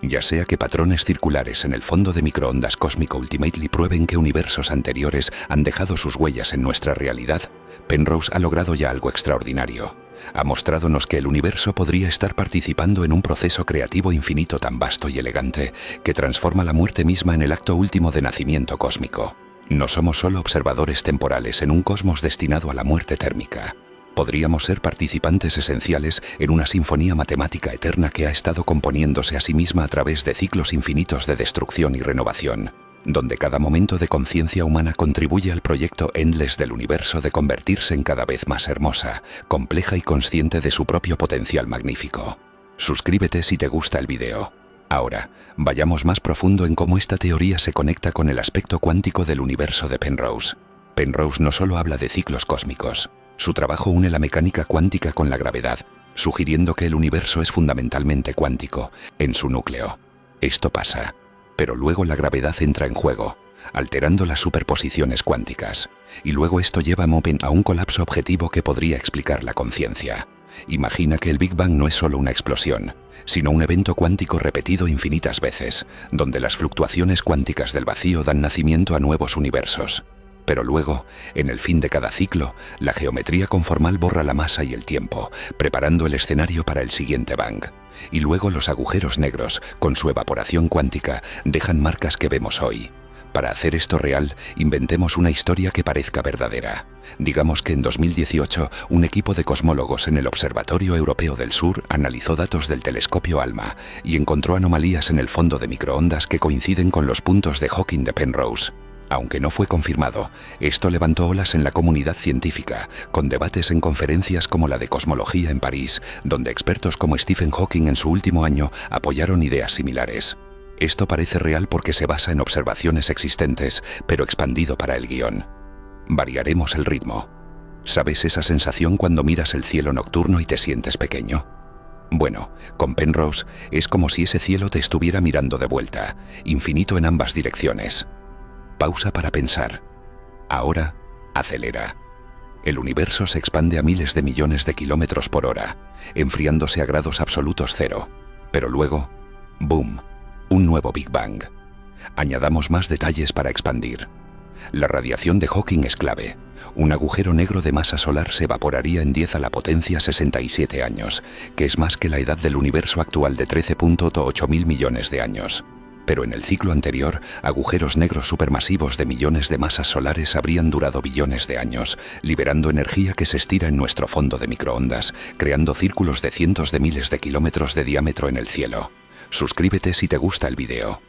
Ya sea que patrones circulares en el fondo de microondas cósmico Ultimately prueben que universos anteriores han dejado sus huellas en nuestra realidad, Penrose ha logrado ya algo extraordinario. Ha mostrádonos que el universo podría estar participando en un proceso creativo infinito tan vasto y elegante que transforma la muerte misma en el acto último de nacimiento cósmico. No somos solo observadores temporales en un cosmos destinado a la muerte térmica. Podríamos ser participantes esenciales en una sinfonía matemática eterna que ha estado componiéndose a sí misma a través de ciclos infinitos de destrucción y renovación, donde cada momento de conciencia humana contribuye al proyecto endless del universo de convertirse en cada vez más hermosa, compleja y consciente de su propio potencial magnífico. Suscríbete si te gusta el video. Ahora, vayamos más profundo en cómo esta teoría se conecta con el aspecto cuántico del universo de Penrose. Penrose no solo habla de ciclos cósmicos. Su trabajo une la mecánica cuántica con la gravedad, sugiriendo que el universo es fundamentalmente cuántico, en su núcleo. Esto pasa, pero luego la gravedad entra en juego, alterando las superposiciones cuánticas, y luego esto lleva a Open a un colapso objetivo que podría explicar la conciencia. Imagina que el Big Bang no es solo una explosión, sino un evento cuántico repetido infinitas veces, donde las fluctuaciones cuánticas del vacío dan nacimiento a nuevos universos. Pero luego, en el fin de cada ciclo, la geometría conformal borra la masa y el tiempo, preparando el escenario para el siguiente Bang. Y luego los agujeros negros, con su evaporación cuántica, dejan marcas que vemos hoy. Para hacer esto real, inventemos una historia que parezca verdadera. Digamos que en 2018, un equipo de cosmólogos en el Observatorio Europeo del Sur analizó datos del telescopio ALMA y encontró anomalías en el fondo de microondas que coinciden con los puntos de Hawking de Penrose. Aunque no fue confirmado, esto levantó olas en la comunidad científica, con debates en conferencias como la de Cosmología en París, donde expertos como Stephen Hawking en su último año apoyaron ideas similares. Esto parece real porque se basa en observaciones existentes, pero expandido para el guión. Variaremos el ritmo. ¿Sabes esa sensación cuando miras el cielo nocturno y te sientes pequeño? Bueno, con Penrose es como si ese cielo te estuviera mirando de vuelta, infinito en ambas direcciones. Pausa para pensar. Ahora, acelera. El universo se expande a miles de millones de kilómetros por hora, enfriándose a grados absolutos cero. Pero luego, ¡boom!, un nuevo Big Bang. Añadamos más detalles para expandir. La radiación de Hawking es clave. Un agujero negro de masa solar se evaporaría en 10 a la potencia 67 años, que es más que la edad del universo actual de 13.8 mil millones de años. Pero en el ciclo anterior, agujeros negros supermasivos de millones de masas solares habrían durado billones de años, liberando energía que se estira en nuestro fondo de microondas, creando círculos de cientos de miles de kilómetros de diámetro en el cielo. Suscríbete si te gusta el video.